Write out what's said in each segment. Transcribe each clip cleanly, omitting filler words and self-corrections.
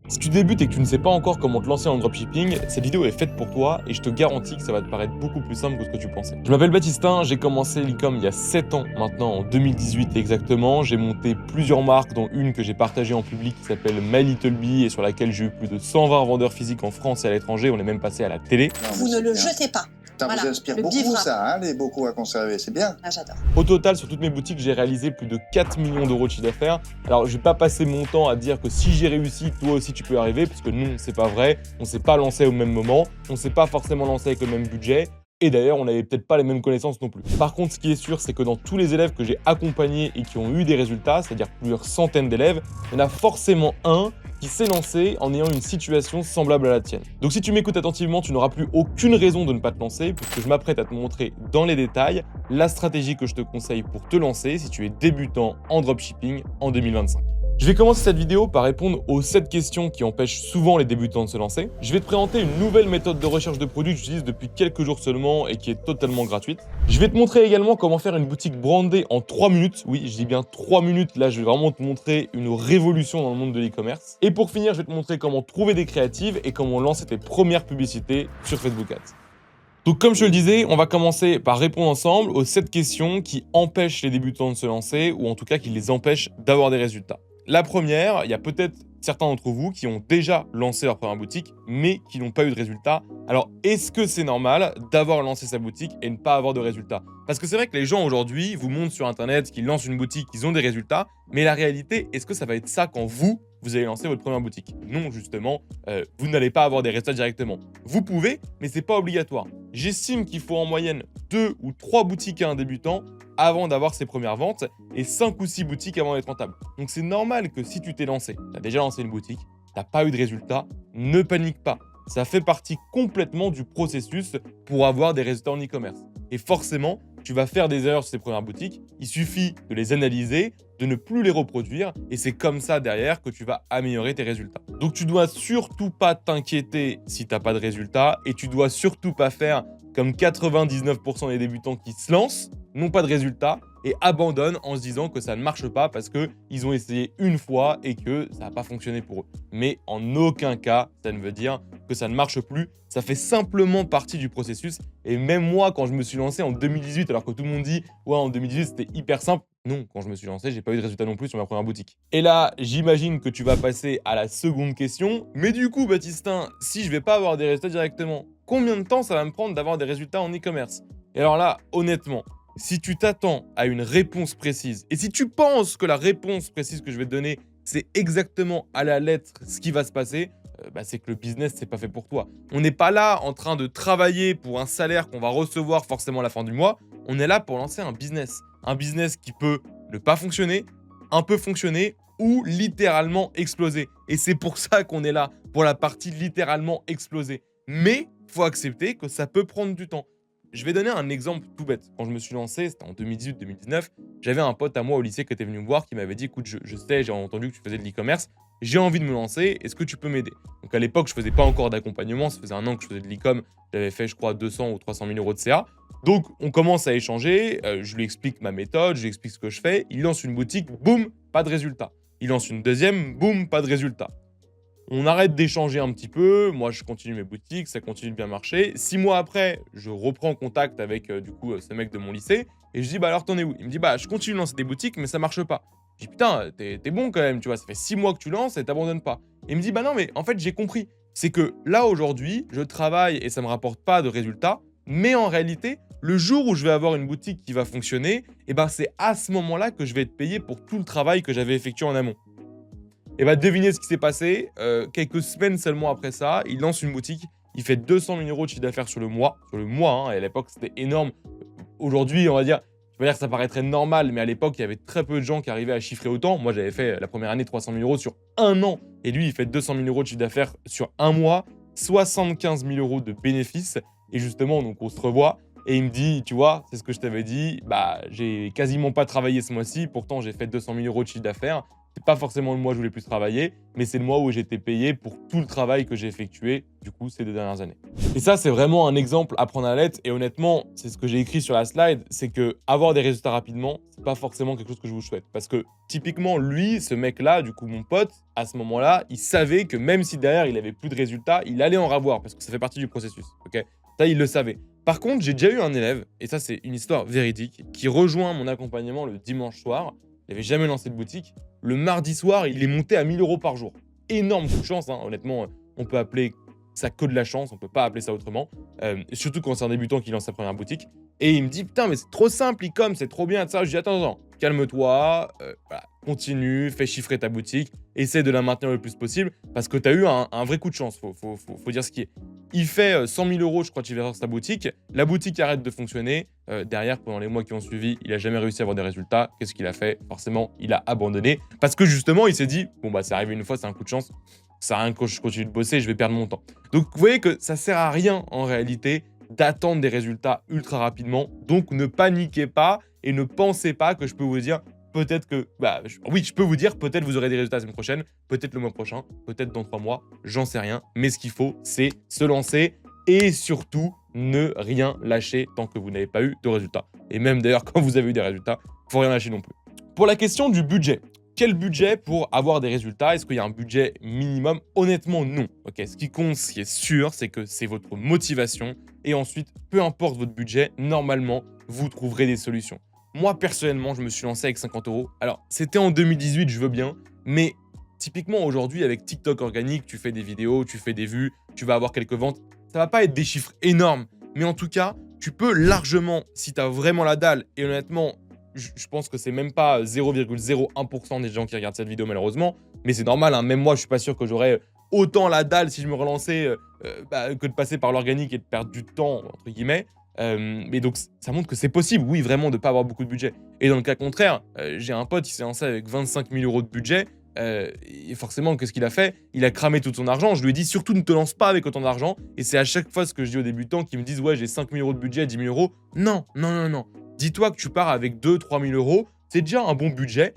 Si tu débutes et que tu ne sais pas encore comment te lancer en dropshipping, cette vidéo est faite pour toi et je te garantis que ça va te paraître beaucoup plus simple que ce que tu pensais. Je m'appelle Baptistin, j'ai commencé l'e-com il y a 7 ans maintenant, en 2018 exactement. J'ai monté plusieurs marques, dont une que j'ai partagée en public qui s'appelle My Little Bee et sur laquelle j'ai eu plus de 120 vendeurs physiques en France et à l'étranger. On est même passé à la télé. Non, Vous ne le jetez pas. Ça Voilà, vous inspire le beaucoup, vivra. ça, hein, les bocaux à conserver, c'est bien. Ah, j'adore. Au total, sur toutes mes boutiques, j'ai réalisé plus de 4 millions d'euros de chiffre d'affaires. Alors, je vais pas passer mon temps à dire que si j'ai réussi, toi aussi tu peux y arriver, parce que non, c'est pas vrai. On s'est pas lancé au même moment, on s'est pas forcément lancé avec le même budget. Et d'ailleurs, on n'avait peut-être pas les mêmes connaissances non plus. Par contre, ce qui est sûr, c'est que dans tous les élèves que j'ai accompagnés et qui ont eu des résultats, c'est-à-dire plusieurs centaines d'élèves, il y en a forcément un qui s'est lancé en ayant une situation semblable à la tienne. Donc si tu m'écoutes attentivement, tu n'auras plus aucune raison de ne pas te lancer, puisque je m'apprête à te montrer dans les détails la stratégie que je te conseille pour te lancer si tu es débutant en dropshipping en 2025. Je vais commencer cette vidéo par répondre aux 7 questions qui empêchent souvent les débutants de se lancer. Je vais te présenter une nouvelle méthode de recherche de produits que j'utilise depuis quelques jours seulement et qui est totalement gratuite. Je vais te montrer également comment faire une boutique brandée en 3 minutes. Oui, je dis bien 3 minutes. Là, je vais vraiment te montrer une révolution dans le monde de l'e-commerce. Et pour finir, je vais te montrer comment trouver des créatives et comment lancer tes premières publicités sur Facebook Ads. Donc comme je te le disais, on va commencer par répondre ensemble aux 7 questions qui empêchent les débutants de se lancer ou en tout cas qui les empêchent d'avoir des résultats. La première, il y a peut-être certains d'entre vous qui ont déjà lancé leur première boutique mais qui n'ont pas eu de résultats. Alors est-ce que c'est normal d'avoir lancé sa boutique et ne pas avoir de résultats? Parce que c'est vrai que les gens aujourd'hui vous montrent sur internet qu'ils lancent une boutique, qu'ils ont des résultats, mais la réalité, est-ce que ça va être ça quand vous allez lancer votre première boutique? Non, justement, vous n'allez pas avoir des résultats directement. Vous pouvez, mais c'est pas obligatoire. J'estime qu'il faut en moyenne 2 ou 3 boutiques à un débutant avant d'avoir ses premières ventes et 5 ou 6 boutiques avant d'être rentable. Donc c'est normal que si tu t'es lancé, tu as déjà lancé une boutique, tu n'as pas eu de résultats, ne panique pas. Ça fait partie complètement du processus pour avoir des résultats en e-commerce. Et forcément, tu vas faire des erreurs sur ces premières boutiques, il suffit de les analyser, de ne plus les reproduire et c'est comme ça derrière que tu vas améliorer tes résultats. Donc tu dois surtout pas t'inquiéter si tu n'as pas de résultats et tu dois surtout pas faire comme 99% des débutants qui se lancent, n'ont pas de résultats et abandonnent en se disant que ça ne marche pas parce qu'ils ont essayé une fois et que ça n'a pas fonctionné pour eux. Mais en aucun cas, ça ne veut dire que ça ne marche plus. Ça fait simplement partie du processus. Et même moi, quand je me suis lancé en 2018, alors que tout le monde dit « Ouais, en 2018, c'était hyper simple », non, quand je me suis lancé, j'ai pas eu de résultat non plus sur ma première boutique. Et là, j'imagine que tu vas passer à la seconde question. Mais du coup, Baptistin, si je vais pas avoir des résultats directement, combien de temps ça va me prendre d'avoir des résultats en e-commerce? Et alors là, honnêtement, si tu t'attends à une réponse précise, et si tu penses que la réponse précise que je vais te donner, c'est exactement à la lettre ce qui va se passer, c'est que le business, c'est pas fait pour toi. On n'est pas là en train de travailler pour un salaire qu'on va recevoir forcément à la fin du mois. On est là pour lancer un business. Un business qui peut ne pas fonctionner, un peu fonctionner ou littéralement exploser. Et c'est pour ça qu'on est là, pour la partie littéralement exploser. Mais il faut accepter que ça peut prendre du temps. Je vais donner un exemple tout bête. Quand je me suis lancé, c'était en 2018-2019, j'avais un pote à moi au lycée qui était venu me voir qui m'avait dit « Écoute, je sais, j'ai entendu que tu faisais de l'e-commerce, j'ai envie de me lancer, est-ce que tu peux m'aider ?» Donc à l'époque, je faisais pas encore d'accompagnement, ça faisait un an que je faisais de l'e-com, j'avais fait je crois 200 ou 300 000 euros de CA. Donc on commence à échanger, je lui explique ma méthode, je lui explique ce que je fais, il lance une boutique, boum, pas de résultat. Il lance une deuxième, boum, pas de résultat. On arrête d'échanger un petit peu, moi je continue mes boutiques, ça continue de bien marcher. 6 mois après, je reprends contact avec ce mec de mon lycée et je dis bah alors t'en es où? Il me dit bah je continue de lancer des boutiques mais ça marche pas. Je dis putain t'es bon quand même, tu vois, ça fait 6 mois que tu lances et t'abandonnes pas. Et il me dit bah non mais en fait j'ai compris, c'est que là aujourd'hui je travaille et ça me rapporte pas de résultats, mais en réalité le jour où je vais avoir une boutique qui va fonctionner, et ben c'est à ce moment-là que je vais être payé pour tout le travail que j'avais effectué en amont. Et bah devinez ce qui s'est passé, quelques semaines seulement après ça, il lance une boutique, il fait 200 000 euros de chiffre d'affaires sur le mois, hein, et à l'époque c'était énorme. Aujourd'hui, on va dire, je vais dire que ça paraîtrait normal, mais à l'époque il y avait très peu de gens qui arrivaient à chiffrer autant. Moi j'avais fait la première année 300 000 euros sur un an, et lui il fait 200 000 euros de chiffre d'affaires sur un mois, 75 000 euros de bénéfices, et justement donc on se revoit. Et il me dit, tu vois, c'est ce que je t'avais dit, bah j'ai quasiment pas travaillé ce mois-ci, pourtant j'ai fait 200 000 euros de chiffre d'affaires. C'est pas forcément le mois où je voulais plus travailler, mais c'est le mois où j'ai été payé pour tout le travail que j'ai effectué, du coup, ces 2 dernières années. Et ça, c'est vraiment un exemple à prendre à la lettre. Et honnêtement, c'est ce que j'ai écrit sur la slide, c'est que avoir des résultats rapidement, c'est pas forcément quelque chose que je vous souhaite. Parce que typiquement, lui, ce mec-là, du coup, mon pote, à ce moment-là, il savait que même si derrière, il avait plus de résultats, il allait en avoir, parce que ça fait partie du processus, ok? Ça, il le savait. Par contre, j'ai déjà eu un élève, et ça, c'est une histoire véridique, qui rejoint mon accompagnement le dimanche soir. Il n'avait jamais lancé de boutique. Le mardi soir, il est monté à 1 000 € par jour. Énorme coup de chance, hein. Honnêtement, on peut appeler ça que de la chance, on peut pas appeler ça autrement. Surtout quand c'est un débutant qui lance sa première boutique. Et il me dit, putain, mais c'est trop simple, e-com, c'est trop bien, ça. Je dis, attends, calme-toi, voilà, continue, fais chiffrer ta boutique, essaie de la maintenir le plus possible, parce que tu as eu un vrai coup de chance, faut dire ce qui est. Il fait 100 000 €, je crois, qu'il verse sa boutique. La boutique arrête de fonctionner. Derrière, pendant les mois qui ont suivi, il a jamais réussi à avoir des résultats. Qu'est-ce qu'il a fait? Forcément, il a abandonné. Parce que justement, il s'est dit, bon, bah, c'est arrivé une fois, c'est un coup de chance. Ça sert à rien que je continue de bosser, je vais perdre mon temps. Donc, vous voyez que ça sert à rien, en réalité, d'attendre des résultats ultra rapidement. Donc, ne paniquez pas et ne pensez pas que je peux vous dire, peut-être que, oui, je peux vous dire, peut-être vous aurez des résultats la semaine prochaine, peut-être le mois prochain, peut-être dans 3 mois, j'en sais rien. Mais ce qu'il faut, c'est se lancer et surtout ne rien lâcher tant que vous n'avez pas eu de résultats. Et même d'ailleurs, quand vous avez eu des résultats, il ne faut rien lâcher non plus. Pour la question du budget, quel budget pour avoir des résultats? Est-ce qu'il y a un budget minimum? Honnêtement, non. Ok, ce qui compte, ce qui est sûr, c'est que c'est votre motivation. Et ensuite, peu importe votre budget, normalement, vous trouverez des solutions. Moi, personnellement, je me suis lancé avec 50 €. Alors, c'était en 2018, je veux bien, mais typiquement aujourd'hui, avec TikTok organique, tu fais des vidéos, tu fais des vues, tu vas avoir quelques ventes. Ça va pas être des chiffres énormes, mais en tout cas, tu peux largement, si tu as vraiment la dalle, et honnêtement, je pense que c'est même pas 0,01% des gens qui regardent cette vidéo, malheureusement, mais c'est normal, hein, même moi, je suis pas sûr que j'aurais autant la dalle si je me relançais que de passer par l'organique et de perdre du temps, entre guillemets. Mais donc, ça montre que c'est possible, oui, vraiment, de pas avoir beaucoup de budget. Et dans le cas contraire, j'ai un pote qui s'est lancé avec 25 000 € de budget. Et forcément, qu'est-ce qu'il a fait? Il a cramé tout son argent. Je lui ai dit, surtout ne te lance pas avec autant d'argent. Et c'est à chaque fois ce que je dis aux débutants qui me disent, ouais, j'ai 5 000 € de budget, 10 000 €. Non, non, non, non. Dis-toi que tu pars avec 2-3 000 €. C'est déjà un bon budget.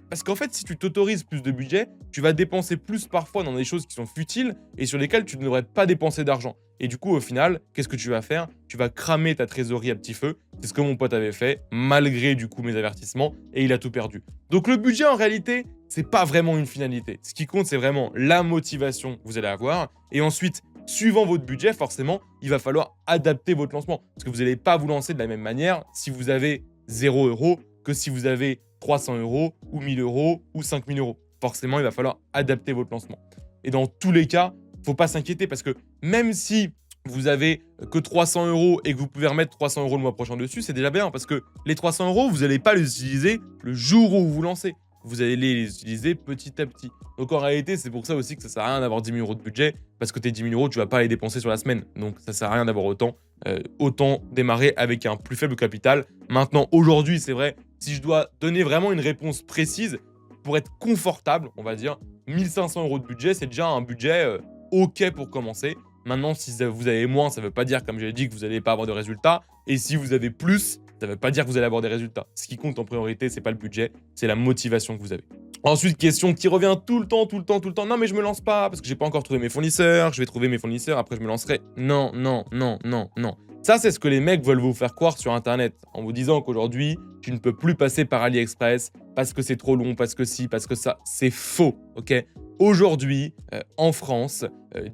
Parce qu'en fait, si tu t'autorises plus de budget, tu vas dépenser plus parfois dans des choses qui sont futiles et sur lesquelles tu ne devrais pas dépenser d'argent. Et du coup, au final, qu'est-ce que tu vas faire? Tu vas cramer ta trésorerie à petit feu. C'est ce que mon pote avait fait, malgré du coup mes avertissements, et il a tout perdu. Donc le budget, en réalité, c'est pas vraiment une finalité. Ce qui compte, c'est vraiment la motivation que vous allez avoir. Et ensuite, suivant votre budget, forcément, il va falloir adapter votre lancement. Parce que vous n'allez pas vous lancer de la même manière si vous avez 0 € que si vous avez 300 € ou 1 000 € ou 5 000 €. Forcément, il va falloir adapter votre lancement. Et dans tous les cas, il ne faut pas s'inquiéter parce que même si vous avez que 300 € et que vous pouvez remettre 300 € le mois prochain dessus, c'est déjà bien parce que les 300 €, vous n'allez pas les utiliser le jour où vous vous lancez. Vous allez les utiliser petit à petit. Donc en réalité, c'est pour ça aussi que ça sert à rien d'avoir 10 000 € de budget parce que tes 10 000 €, tu vas pas les dépenser sur la semaine. Donc ça sert à rien d'avoir autant. Autant démarrer avec un plus faible capital. Maintenant, aujourd'hui, c'est vrai, si je dois donner vraiment une réponse précise, pour être confortable, on va dire, 1 500 € de budget, c'est déjà un budget OK pour commencer. Maintenant, si vous avez moins, ça ne veut pas dire, comme je l'ai dit, que vous n'allez pas avoir de résultats. Et si vous avez plus, ça ne veut pas dire que vous allez avoir des résultats. Ce qui compte en priorité, ce n'est pas le budget, c'est la motivation que vous avez. Ensuite, question qui revient tout le temps. Non, mais je me lance pas parce que j'ai pas encore trouvé mes fournisseurs. Je vais trouver mes fournisseurs, après je me lancerai. Non. Ça, c'est ce que les mecs veulent vous faire croire sur Internet en vous disant qu'aujourd'hui, tu ne peux plus passer par AliExpress parce que c'est trop long, parce que si, parce que ça. C'est faux, ok? Aujourd'hui, en France,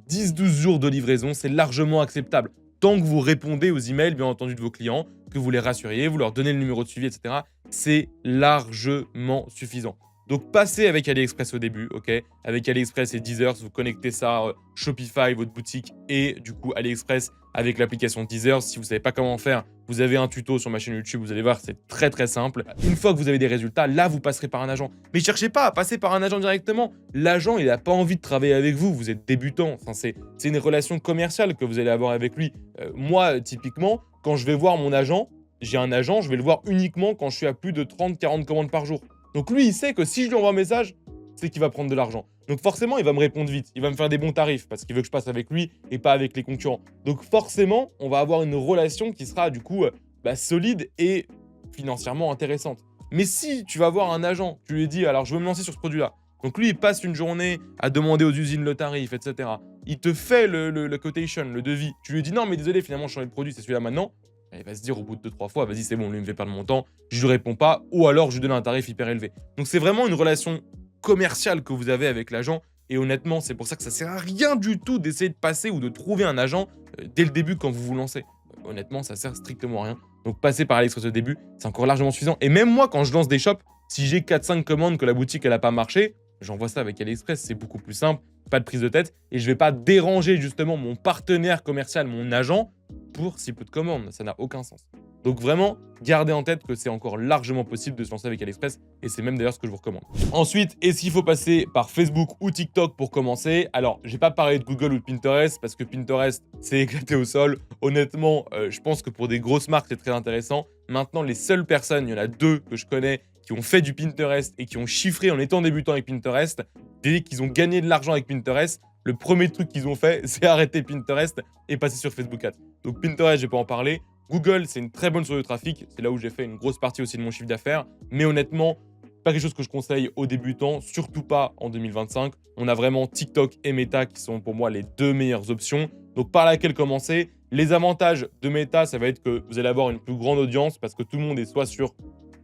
10-12 jours de livraison, c'est largement acceptable. Tant que vous répondez aux emails, bien entendu, de vos clients, que vous les rassuriez, vous leur donnez le numéro de suivi, etc., c'est largement suffisant. Donc, passez avec AliExpress au début, ok? Avec AliExpress et Deezer, vous connectez ça, Shopify, votre boutique, et du coup, AliExpress avec l'application Deezer. Si vous ne savez pas comment faire, vous avez un tuto sur ma chaîne YouTube, vous allez voir, c'est très très simple. Une fois que vous avez des résultats, là, vous passerez par un agent. Mais cherchez pas à passer par un agent directement. L'agent, il n'a pas envie de travailler avec vous, vous êtes débutant. Enfin, c'est une relation commerciale que vous allez avoir avec lui. Moi, typiquement, quand je vais voir mon agent, j'ai un agent, je vais le voir uniquement quand je suis à plus de 30-40 commandes par jour. Donc lui, il sait que si je lui envoie un message, c'est qu'il va prendre de l'argent. Donc forcément, il va me répondre vite. Il va me faire des bons tarifs parce qu'il veut que je passe avec lui et pas avec les concurrents. Donc forcément, on va avoir une relation qui sera du coup solide et financièrement intéressante. Mais si tu vas voir un agent, tu lui dis, alors je veux me lancer sur ce produit-là. Donc lui, il passe une journée à demander aux usines le tarif, etc. Il te fait le quotation, le devis. Tu lui dis, non, mais désolé, finalement, je change de produit, c'est celui-là maintenant. Il va se dire au bout de 2-3 fois, vas-y, c'est bon, lui, il me fait perdre mon temps, je lui réponds pas, ou alors je lui donne un tarif hyper élevé. Donc c'est vraiment une relation commerciale que vous avez avec l'agent. Et honnêtement, c'est pour ça que ça sert à rien du tout d'essayer de passer ou de trouver un agent dès le début quand vous vous lancez. Honnêtement, ça sert strictement à rien. Donc passer par AliExpress au début, c'est encore largement suffisant. Et même moi, quand je lance des shops, si j'ai 4-5 commandes que la boutique elle a pas marché, j'envoie ça avec AliExpress, c'est beaucoup plus simple, pas de prise de tête, et je vais pas déranger justement mon partenaire commercial, mon agent, pour si peu de commandes. Ça n'a aucun sens. Donc vraiment, gardez en tête que c'est encore largement possible de se lancer avec AliExpress, et c'est même d'ailleurs ce que je vous recommande. Ensuite, est-ce qu'il faut passer par Facebook ou TikTok pour commencer? Alors, j'ai pas parlé de Google ou de Pinterest, parce que Pinterest, c'est éclaté au sol. Honnêtement, je pense que pour des grosses marques, c'est très intéressant. Maintenant, les seules personnes, il y en a 2 que je connais, qui ont fait du Pinterest et qui ont chiffré en étant débutants avec Pinterest, dès qu'ils ont gagné de l'argent avec Pinterest, le premier truc qu'ils ont fait, c'est arrêter Pinterest et passer sur Facebook Ads. Donc Pinterest, je vais pas en parler. Google, c'est une très bonne source de trafic. C'est là où j'ai fait une grosse partie aussi de mon chiffre d'affaires. Mais honnêtement, pas quelque chose que je conseille aux débutants, surtout pas en 2025. On a vraiment TikTok et Meta qui sont pour moi les 2 meilleures options. Donc par laquelle commencer? Les avantages de Meta, ça va être que vous allez avoir une plus grande audience parce que tout le monde est soit sur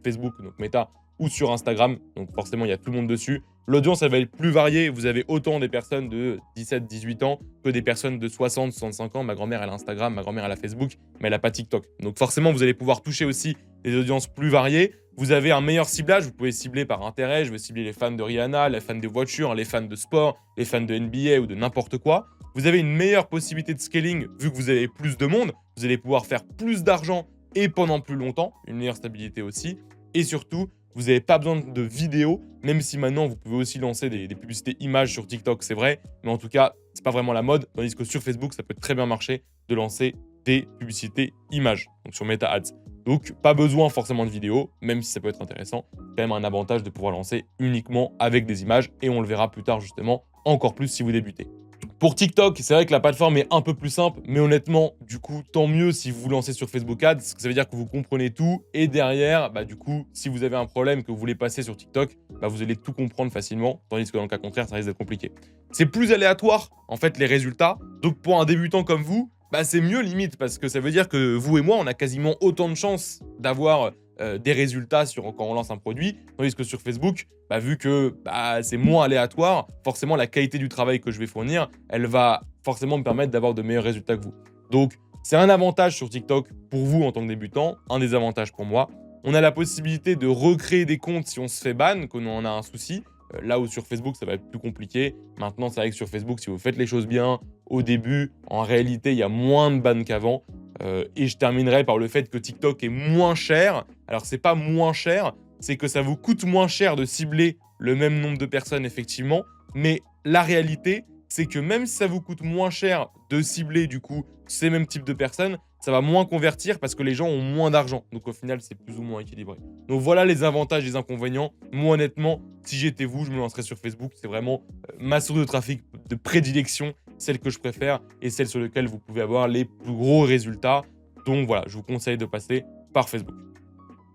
Facebook, donc Meta, ou sur Instagram. Donc forcément, il y a tout le monde dessus. L'audience, elle va être plus variée. Vous avez autant des personnes de 17-18 ans que des personnes de 60-65 ans. Ma grand-mère, elle a Instagram, ma grand-mère, elle a Facebook, mais elle n'a pas TikTok. Donc forcément, vous allez pouvoir toucher aussi des audiences plus variées. Vous avez un meilleur ciblage. Vous pouvez cibler par intérêt. Je vais cibler les fans de Rihanna, les fans de voitures, les fans de sport, les fans de NBA ou de n'importe quoi. Vous avez une meilleure possibilité de scaling vu que vous avez plus de monde. Vous allez pouvoir faire plus d'argent et pendant plus longtemps. Une meilleure stabilité aussi. Et surtout, vous n'avez pas besoin de vidéos, même si maintenant, vous pouvez aussi lancer des publicités images sur TikTok, c'est vrai. Mais en tout cas, ce n'est pas vraiment la mode. Tandis que sur Facebook, ça peut très bien marcher de lancer des publicités images, donc sur Meta Ads. Donc, pas besoin forcément de vidéos, même si ça peut être intéressant. Quand même un avantage de pouvoir lancer uniquement avec des images. Et on le verra plus tard, justement, encore plus si vous débutez. Pour TikTok, c'est vrai que la plateforme est un peu plus simple, mais honnêtement, du coup, tant mieux si vous vous lancez sur Facebook Ads, parce que ça veut dire que vous comprenez tout, et derrière, du coup, si vous avez un problème que vous voulez passer sur TikTok, vous allez tout comprendre facilement, tandis que dans le cas contraire, ça risque d'être compliqué. C'est plus aléatoire, en fait, les résultats, donc pour un débutant comme vous, c'est mieux limite, parce que ça veut dire que vous et moi, on a quasiment autant de chances d'avoir des résultats quand on lance un produit, tandis que sur Facebook, vu que c'est moins aléatoire, forcément la qualité du travail que je vais fournir, elle va forcément me permettre d'avoir de meilleurs résultats que vous. Donc c'est un avantage sur TikTok pour vous en tant que débutant, un désavantage pour moi. On a la possibilité de recréer des comptes si on se fait ban, qu'on en a un souci. Là où sur Facebook, ça va être plus compliqué. Maintenant, c'est vrai que sur Facebook, si vous faites les choses bien au début, en réalité, il y a moins de bans qu'avant. Et je terminerai par le fait que TikTok est moins cher. Alors, c'est pas moins cher, c'est que ça vous coûte moins cher de cibler le même nombre de personnes, effectivement. Mais la réalité, c'est que même si ça vous coûte moins cher de cibler, du coup, ces mêmes types de personnes, ça va moins convertir parce que les gens ont moins d'argent. Donc, au final, c'est plus ou moins équilibré. Donc, voilà les avantages et les inconvénients. Moi, honnêtement, si j'étais vous, je me lancerais sur Facebook. C'est vraiment ma source de trafic de prédilection, celle que je préfère et celle sur laquelle vous pouvez avoir les plus gros résultats. Donc, voilà, je vous conseille de passer par Facebook.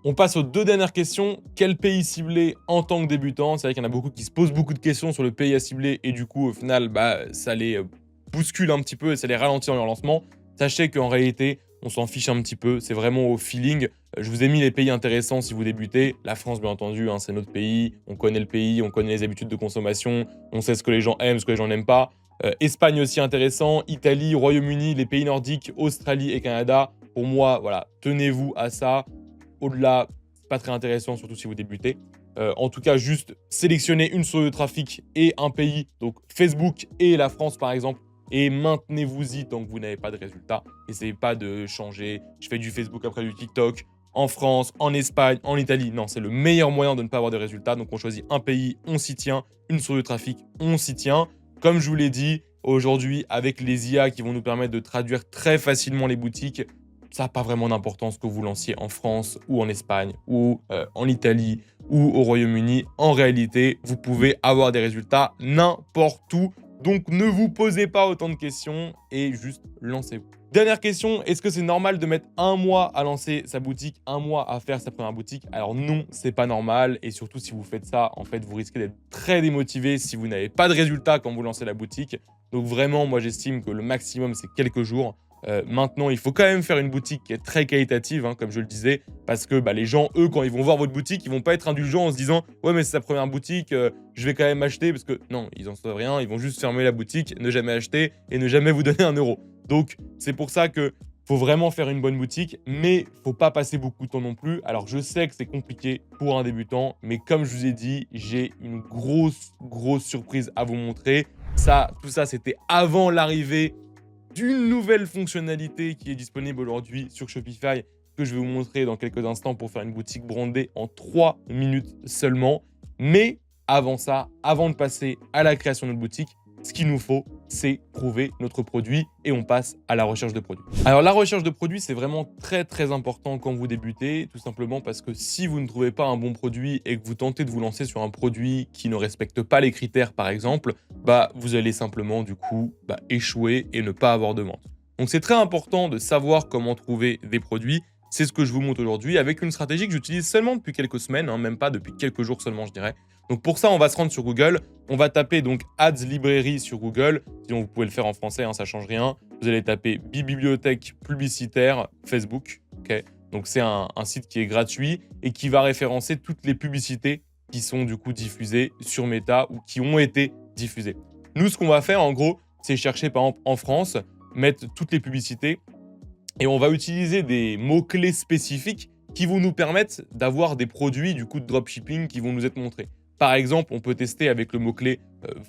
On passe aux 2 dernières questions. Quel pays cibler en tant que débutant? C'est vrai qu'il y en a beaucoup qui se posent beaucoup de questions sur le pays à cibler et du coup, au final, ça les bouscule un petit peu et ça les ralentit dans leur lancement. Sachez qu'en réalité, on s'en fiche un petit peu. C'est vraiment au feeling. Je vous ai mis les pays intéressants si vous débutez. La France, bien entendu, c'est notre pays. On connaît le pays, on connaît les habitudes de consommation. On sait ce que les gens aiment, ce que les gens n'aiment pas. Espagne aussi intéressant. Italie, Royaume-Uni, les pays nordiques, Australie et Canada. Pour moi, voilà, tenez-vous à ça. Au-delà, pas très intéressant, surtout si vous débutez. En tout cas, juste sélectionnez une source de trafic et un pays, donc Facebook et la France par exemple, et maintenez-vous-y tant que vous n'avez pas de résultats. N'essayez pas de changer, je fais du Facebook après du TikTok, en France, en Espagne, en Italie. Non, c'est le meilleur moyen de ne pas avoir de résultats. Donc on choisit un pays, on s'y tient, une source de trafic, on s'y tient. Comme je vous l'ai dit, aujourd'hui, avec les IA qui vont nous permettre de traduire très facilement les boutiques, ça n'a pas vraiment d'importance que vous lanciez en France ou en Espagne ou en Italie ou au Royaume-Uni. En réalité, vous pouvez avoir des résultats n'importe où. Donc, ne vous posez pas autant de questions et juste lancez-vous. Dernière question, est-ce que c'est normal de mettre 1 mois à lancer sa boutique, 1 mois à faire sa première boutique? Alors non, c'est pas normal et surtout si vous faites ça, en fait, vous risquez d'être très démotivé si vous n'avez pas de résultat quand vous lancez la boutique. Donc vraiment, moi j'estime que le maximum c'est quelques jours. Maintenant, il faut quand même faire une boutique qui est très qualitative, hein, comme je le disais, parce que les gens, eux, quand ils vont voir votre boutique, ils vont pas être indulgents en se disant ouais mais c'est sa première boutique, je vais quand même acheter, parce que non, ils en savent rien, ils vont juste fermer la boutique, ne jamais acheter et ne jamais vous donner 1 euro. Donc c'est pour ça que faut vraiment faire une bonne boutique, mais faut pas passer beaucoup de temps non plus. Alors je sais que c'est compliqué pour un débutant, mais comme je vous ai dit, j'ai une grosse surprise à vous montrer. Tout ça, c'était avant l'arrivée d'une nouvelle fonctionnalité qui est disponible aujourd'hui sur Shopify, que je vais vous montrer dans quelques instants pour faire une boutique brandée en 3 minutes seulement. Mais avant ça, avant de passer à la création de notre boutique, ce qu'il nous faut, c'est trouver notre produit et on passe à la recherche de produits. Alors la recherche de produits, c'est vraiment très important quand vous débutez, tout simplement parce que si vous ne trouvez pas un bon produit et que vous tentez de vous lancer sur un produit qui ne respecte pas les critères par exemple, vous allez simplement du coup échouer et ne pas avoir de vente. Donc c'est très important de savoir comment trouver des produits. C'est ce que je vous montre aujourd'hui avec une stratégie que j'utilise seulement depuis quelques semaines, hein, même pas depuis quelques jours seulement je dirais. Donc pour ça, on va se rendre sur Google. On va taper donc Ads Librairie sur Google. Sinon, vous pouvez le faire en français, hein, ça ne change rien. Vous allez taper bibliothèque publicitaire Facebook. Okay, donc c'est un site qui est gratuit et qui va référencer toutes les publicités qui sont du coup diffusées sur Meta ou qui ont été diffusées. Nous, ce qu'on va faire en gros, c'est chercher par exemple en France, mettre toutes les publicités et on va utiliser des mots-clés spécifiques qui vont nous permettre d'avoir des produits du coup de dropshipping qui vont nous être montrés. Par exemple, on peut tester avec le mot-clé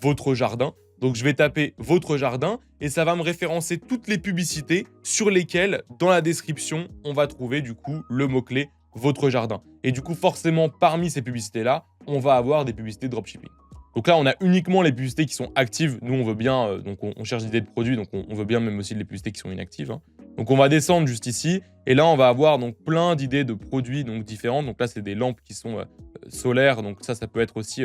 votre jardin. Donc, je vais taper votre jardin et ça va me référencer toutes les publicités sur lesquelles, dans la description, on va trouver du coup le mot-clé votre jardin. Et du coup, forcément, parmi ces publicités-là, on va avoir des publicités de dropshipping. Donc là, on a uniquement les publicités qui sont actives. Nous, on veut bien, donc on cherche des idées de produits, donc on veut bien même aussi les publicités qui sont inactives, hein. Donc on va descendre juste ici et là on va avoir donc plein d'idées de produits donc différentes. Donc là c'est des lampes qui sont solaires, donc ça peut être aussi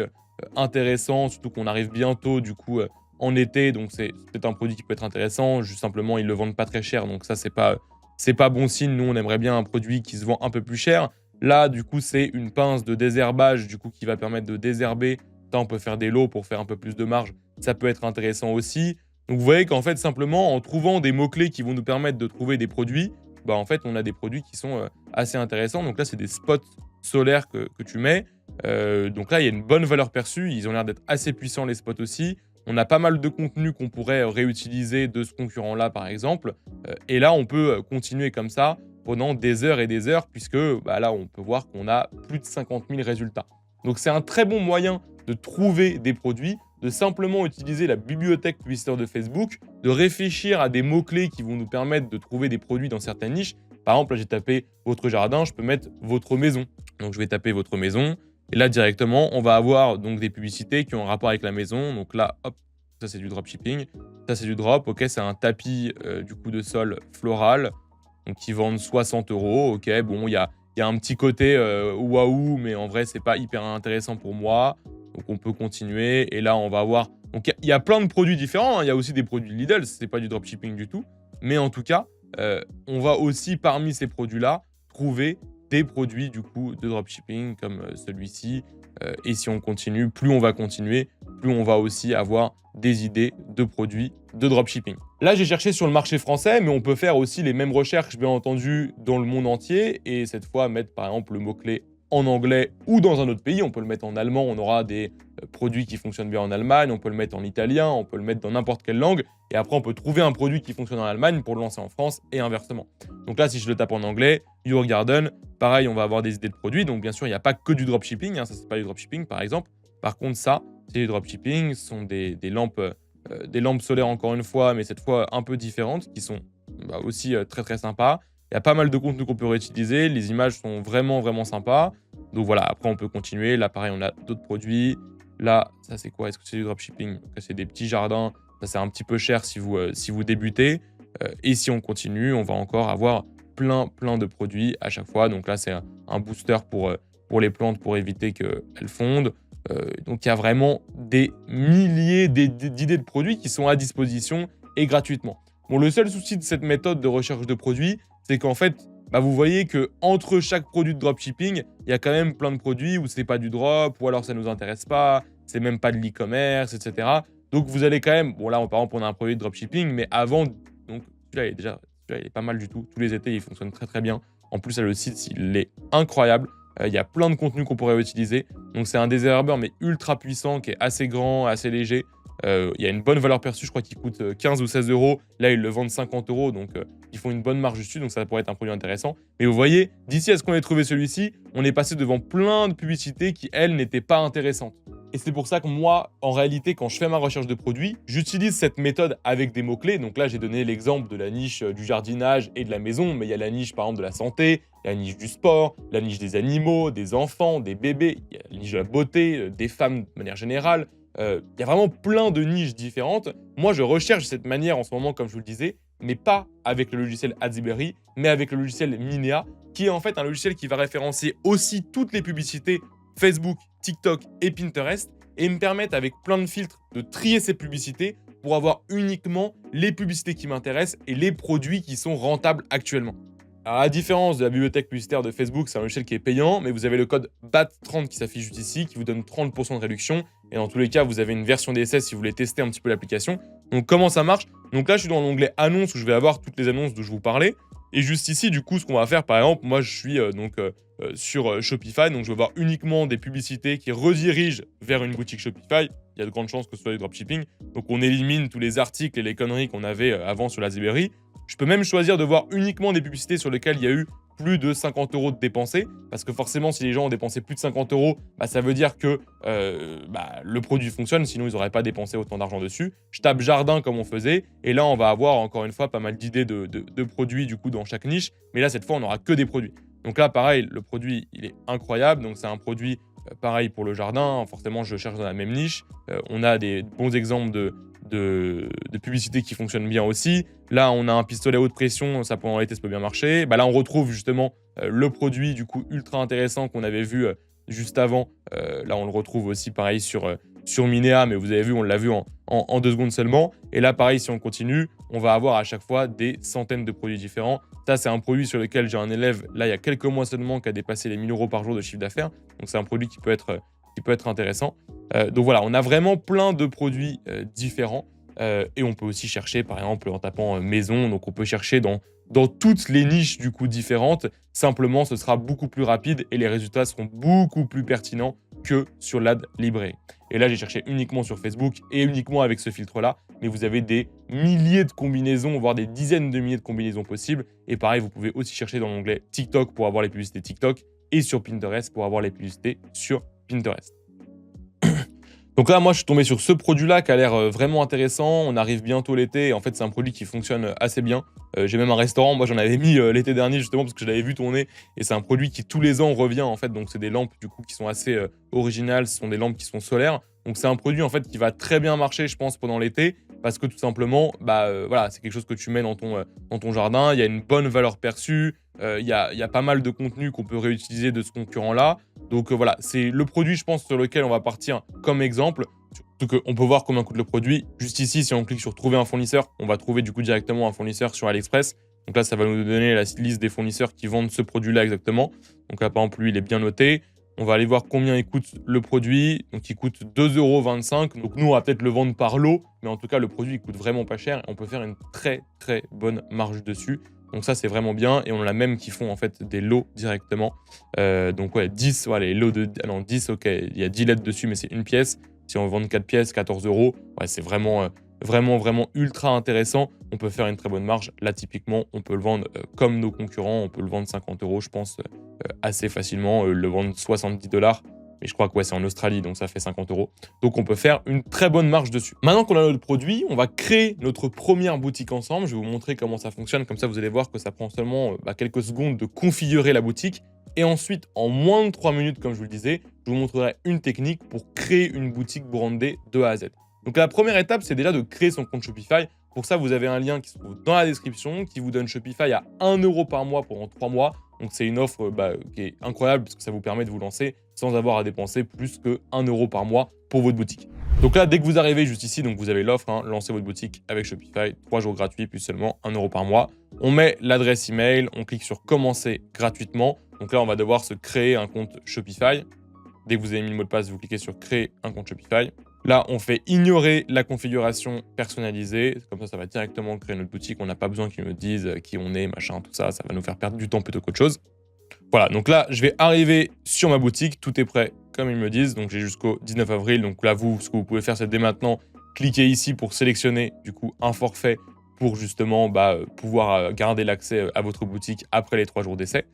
intéressant, surtout qu'on arrive bientôt du coup en été, donc c'est peut-être un produit qui peut être intéressant. Juste simplement ils le vendent pas très cher, donc ça c'est pas bon signe. Nous on aimerait bien un produit qui se vend un peu plus cher. Là du coup c'est une pince de désherbage du coup qui va permettre de désherber. Ça on peut faire des lots pour faire un peu plus de marge. Ça peut être intéressant aussi. Donc vous voyez qu'en fait, simplement, en trouvant des mots-clés qui vont nous permettre de trouver des produits, en fait, on a des produits qui sont assez intéressants. Donc là, c'est des spots solaires que tu mets. Donc là, il y a une bonne valeur perçue. Ils ont l'air d'être assez puissants, les spots aussi. On a pas mal de contenu qu'on pourrait réutiliser de ce concurrent-là, par exemple. Et là, on peut continuer comme ça pendant des heures et des heures, puisque là, on peut voir qu'on a plus de 50 000 résultats. Donc c'est un très bon moyen de trouver des produits, de simplement utiliser la bibliothèque publicitaire de Facebook, de réfléchir à des mots-clés qui vont nous permettre de trouver des produits dans certaines niches. Par exemple, là, j'ai tapé votre jardin, je peux mettre votre maison. Donc, je vais taper votre maison. Et là, directement, on va avoir donc des publicités qui ont un rapport avec la maison. Donc là, hop, ça, c'est du dropshipping. Ça, c'est du drop. OK, c'est un tapis du coup de sol floral. Donc, qui vendent 60 €. OK, bon, il y a un petit côté waouh, mais en vrai, c'est pas hyper intéressant pour moi. Donc, on peut continuer. Et là, on va avoir... Donc, il y a plein de produits différents, hein. Il y a aussi des produits Lidl. Ce n'est pas du dropshipping du tout. Mais en tout cas, on va aussi, parmi ces produits-là, trouver des produits du coup de dropshipping comme celui-ci. Et si on continue, plus on va continuer, plus on va aussi avoir des idées de produits de dropshipping. Là, j'ai cherché sur le marché français, mais on peut faire aussi les mêmes recherches, bien entendu, dans le monde entier. Et cette fois, mettre par exemple le mot-clé en anglais ou dans un autre pays. On peut le mettre en allemand, on aura des produits qui fonctionnent bien en Allemagne. On peut le mettre en italien, on peut le mettre dans n'importe quelle langue. Et après, on peut trouver un produit qui fonctionne en Allemagne pour le lancer en France et inversement. Donc là, si je le tape en anglais, Your Garden, pareil, on va avoir des idées de produits. Donc bien sûr, il n'y a pas que du dropshipping, hein, ça c'est pas du dropshipping par exemple. Par contre, ça, c'est du dropshipping. Ce sont des lampes solaires encore une fois, mais cette fois un peu différentes, qui sont aussi très très sympas. Il y a pas mal de contenu qu'on peut réutiliser. Les images sont vraiment vraiment sympas. Donc voilà, après on peut continuer. Là pareil, on a d'autres produits. Là, ça c'est quoi? Est-ce que c'est du dropshipping? C'est des petits jardins. Ça c'est un petit peu cher si vous débutez. Et si on continue, on va encore avoir plein de produits à chaque fois. Donc là, c'est un booster pour les plantes pour éviter qu'elles fondent. Donc il y a vraiment des milliers d'idées de produits qui sont à disposition et gratuitement. Bon, le seul souci de cette méthode de recherche de produits, c'est qu'en fait, bah, vous voyez que entre chaque produit de dropshipping, il y a quand même plein de produits où c'est pas du drop, ou alors ça nous intéresse pas, c'est même pas de l'e-commerce, etc. Donc vous allez quand même, bon là, par exemple, on a un produit de dropshipping, mais avant, donc celui-là, celui-là, il est pas mal du tout. Tous les étés, il fonctionne très très bien. En plus, là, le site, il est incroyable. Il y a plein de contenus qu'on pourrait utiliser. Donc c'est un désherbeur, mais ultra puissant, qui est assez grand, assez léger. Il y a une bonne valeur perçue, je crois qu'il coûte 15 ou 16 euros. Là, ils le vendent 50 euros, donc ils font une bonne marge dessus, donc ça pourrait être un produit intéressant. Mais vous voyez, d'ici à ce qu'on ait trouvé celui-ci, on est passé devant plein de publicités qui, elles, n'étaient pas intéressantes. Et c'est pour ça que moi, en réalité, quand je fais ma recherche de produits, j'utilise cette méthode avec des mots-clés. Donc là, j'ai donné l'exemple de la niche du jardinage et de la maison, mais il y a la niche, par exemple, de la santé, il y a la niche du sport, la niche des animaux, des enfants, des bébés, il y a la niche de la beauté, des femmes de manière générale. Il y a vraiment plein de niches différentes. Moi, je recherche cette manière en ce moment, comme je vous le disais, mais pas avec le logiciel Adsberry, mais avec le logiciel Minea, qui est en fait un logiciel qui va référencer aussi toutes les publicités Facebook, TikTok et Pinterest, et me permettre avec plein de filtres de trier ces publicités pour avoir uniquement les publicités qui m'intéressent et les produits qui sont rentables actuellement. Alors, à la différence de la bibliothèque publicitaire de Facebook, c'est un logiciel qui est payant, mais vous avez le code BAT30 qui s'affiche juste ici, qui vous donne 30% de réduction. Et dans tous les cas, vous avez une version d'essai si vous voulez tester un petit peu l'application. Donc, comment ça marche? Donc là, je suis dans l'onglet annonces où je vais avoir toutes les annonces dont je vous parlais. Et juste ici, du coup, ce qu'on va faire, par exemple, moi, je suis sur Shopify. Donc, je vais voir uniquement des publicités qui redirigent vers une boutique Shopify. Il y a de grandes chances que ce soit du dropshipping. Donc, on élimine tous les articles et les conneries qu'on avait avant sur la Raspberry. Je peux même choisir de voir uniquement des publicités sur lesquelles il y a eu plus de 50 euros de dépensés. Parce que forcément, si les gens ont dépensé plus de 50 euros, bah, ça veut dire que le produit fonctionne. Sinon, ils n'auraient pas dépensé autant d'argent dessus. Je tape jardin comme on faisait. Et là, on va avoir encore une fois pas mal d'idées de produits du coup dans chaque niche. Mais là, cette fois, on n'aura que des produits. Donc là, pareil, le produit, il est incroyable. Donc c'est un produit pareil pour le jardin. Forcément, je cherche dans la même niche. On a des bons exemples de publicités qui fonctionnent bien aussi. Là, on a un pistolet à haute pression, ça pendant l'été, ça peut bien marcher. Bah, là, on retrouve justement le produit du coup ultra intéressant qu'on avait vu juste avant. Là, on le retrouve aussi pareil sur Minea, mais vous avez vu, on l'a vu en 2 secondes seulement. Et là, pareil, si on continue, on va avoir à chaque fois des centaines de produits différents. Ça, c'est un produit sur lequel j'ai un élève, là, il y a quelques mois seulement, qui a dépassé les 1 000 euros par jour de chiffre d'affaires. Donc, c'est un produit qui peut être intéressant. Donc voilà, on a vraiment plein de produits différents. Et on peut aussi chercher, par exemple, en tapant maison. Donc, on peut chercher dans toutes les niches, du coup, différentes. Simplement, ce sera beaucoup plus rapide et les résultats seront beaucoup plus pertinents que sur l'ad librairie. Et là, j'ai cherché uniquement sur Facebook et uniquement avec ce filtre-là. Mais vous avez des milliers de combinaisons, voire des dizaines de milliers de combinaisons possibles. Et pareil, vous pouvez aussi chercher dans l'onglet TikTok pour avoir les publicités TikTok et sur Pinterest pour avoir les publicités sur Pinterest. Donc là, moi, je suis tombé sur ce produit-là qui a l'air vraiment intéressant. On arrive bientôt l'été. En fait, c'est un produit qui fonctionne assez bien. J'ai même un restaurant. Moi, j'en avais mis l'été dernier justement parce que je l'avais vu tourner. Et c'est un produit qui tous les ans revient en fait. Donc, c'est des lampes du coup qui sont assez originales. Ce sont des lampes qui sont solaires. Donc, c'est un produit en fait qui va très bien marcher, je pense, pendant l'été parce que tout simplement, voilà, c'est quelque chose que tu mets dans ton jardin. Il y a une bonne valeur perçue. Il y a pas mal de contenu qu'on peut réutiliser de ce concurrent-là. Donc voilà, c'est le produit, je pense, sur lequel on va partir comme exemple. Surtout qu'on peut voir combien coûte le produit. Juste ici, si on clique sur trouver un fournisseur, on va trouver du coup directement un fournisseur sur AliExpress. Donc là, ça va nous donner la liste des fournisseurs qui vendent ce produit-là exactement. Donc là, par exemple, lui, il est bien noté. On va aller voir combien il coûte le produit. Donc il coûte 2,25 €. Donc nous, on va peut-être le vendre par lot. Mais en tout cas, le produit, il coûte vraiment pas cher. Et on peut faire une très, très bonne marge dessus. Donc ça, c'est vraiment bien. Et on a même qui font en fait des lots directement. Donc ouais, 10, voilà, les lots de... Ah non, 10, ok, il y a 10 lettres dessus, mais c'est une pièce. Si on vend 4 pièces, 14 €, ouais, c'est vraiment, vraiment ultra intéressant. On peut faire une très bonne marge. Là, typiquement, on peut le vendre comme nos concurrents. On peut le vendre 50 €, je pense, assez facilement. Le vendre 70 $. Mais je crois que ouais, c'est en Australie, donc ça fait 50 €. Donc on peut faire une très bonne marge dessus. Maintenant qu'on a notre produit, on va créer notre première boutique ensemble. Je vais vous montrer comment ça fonctionne. Comme ça, vous allez voir que ça prend seulement quelques secondes de configurer la boutique. Et ensuite, en moins de 3 minutes, comme je vous le disais, je vous montrerai une technique pour créer une boutique brandée de A à Z. Donc la première étape, c'est déjà de créer son compte Shopify. Pour ça, vous avez un lien qui se trouve dans la description qui vous donne Shopify à 1 € par mois pendant 3 mois. Donc c'est une offre qui est incroyable parce que ça vous permet de vous lancer sans avoir à dépenser plus que 1 € par mois pour votre boutique. Donc là, dès que vous arrivez juste ici, donc vous avez l'offre, hein, lancez votre boutique avec Shopify, 3 jours gratuits, puis seulement 1 € par mois. On met l'adresse email, on clique sur commencer gratuitement. Donc là, on va devoir se créer un compte Shopify. Dès que vous avez mis le mot de passe, vous cliquez sur créer un compte Shopify. Là, on fait ignorer la configuration personnalisée. Comme ça va directement créer notre boutique. On n'a pas besoin qu'ils nous disent qui on est, machin, tout ça. Ça va nous faire perdre du temps plutôt qu'autre chose. Voilà, donc là, je vais arriver sur ma boutique. Tout est prêt, comme ils me disent. Donc, j'ai jusqu'au 19 avril. Donc là, ce que vous pouvez faire, c'est dès maintenant, cliquer ici pour sélectionner du coup un forfait pour justement pouvoir garder l'accès à votre boutique après les 3 jours d'essai.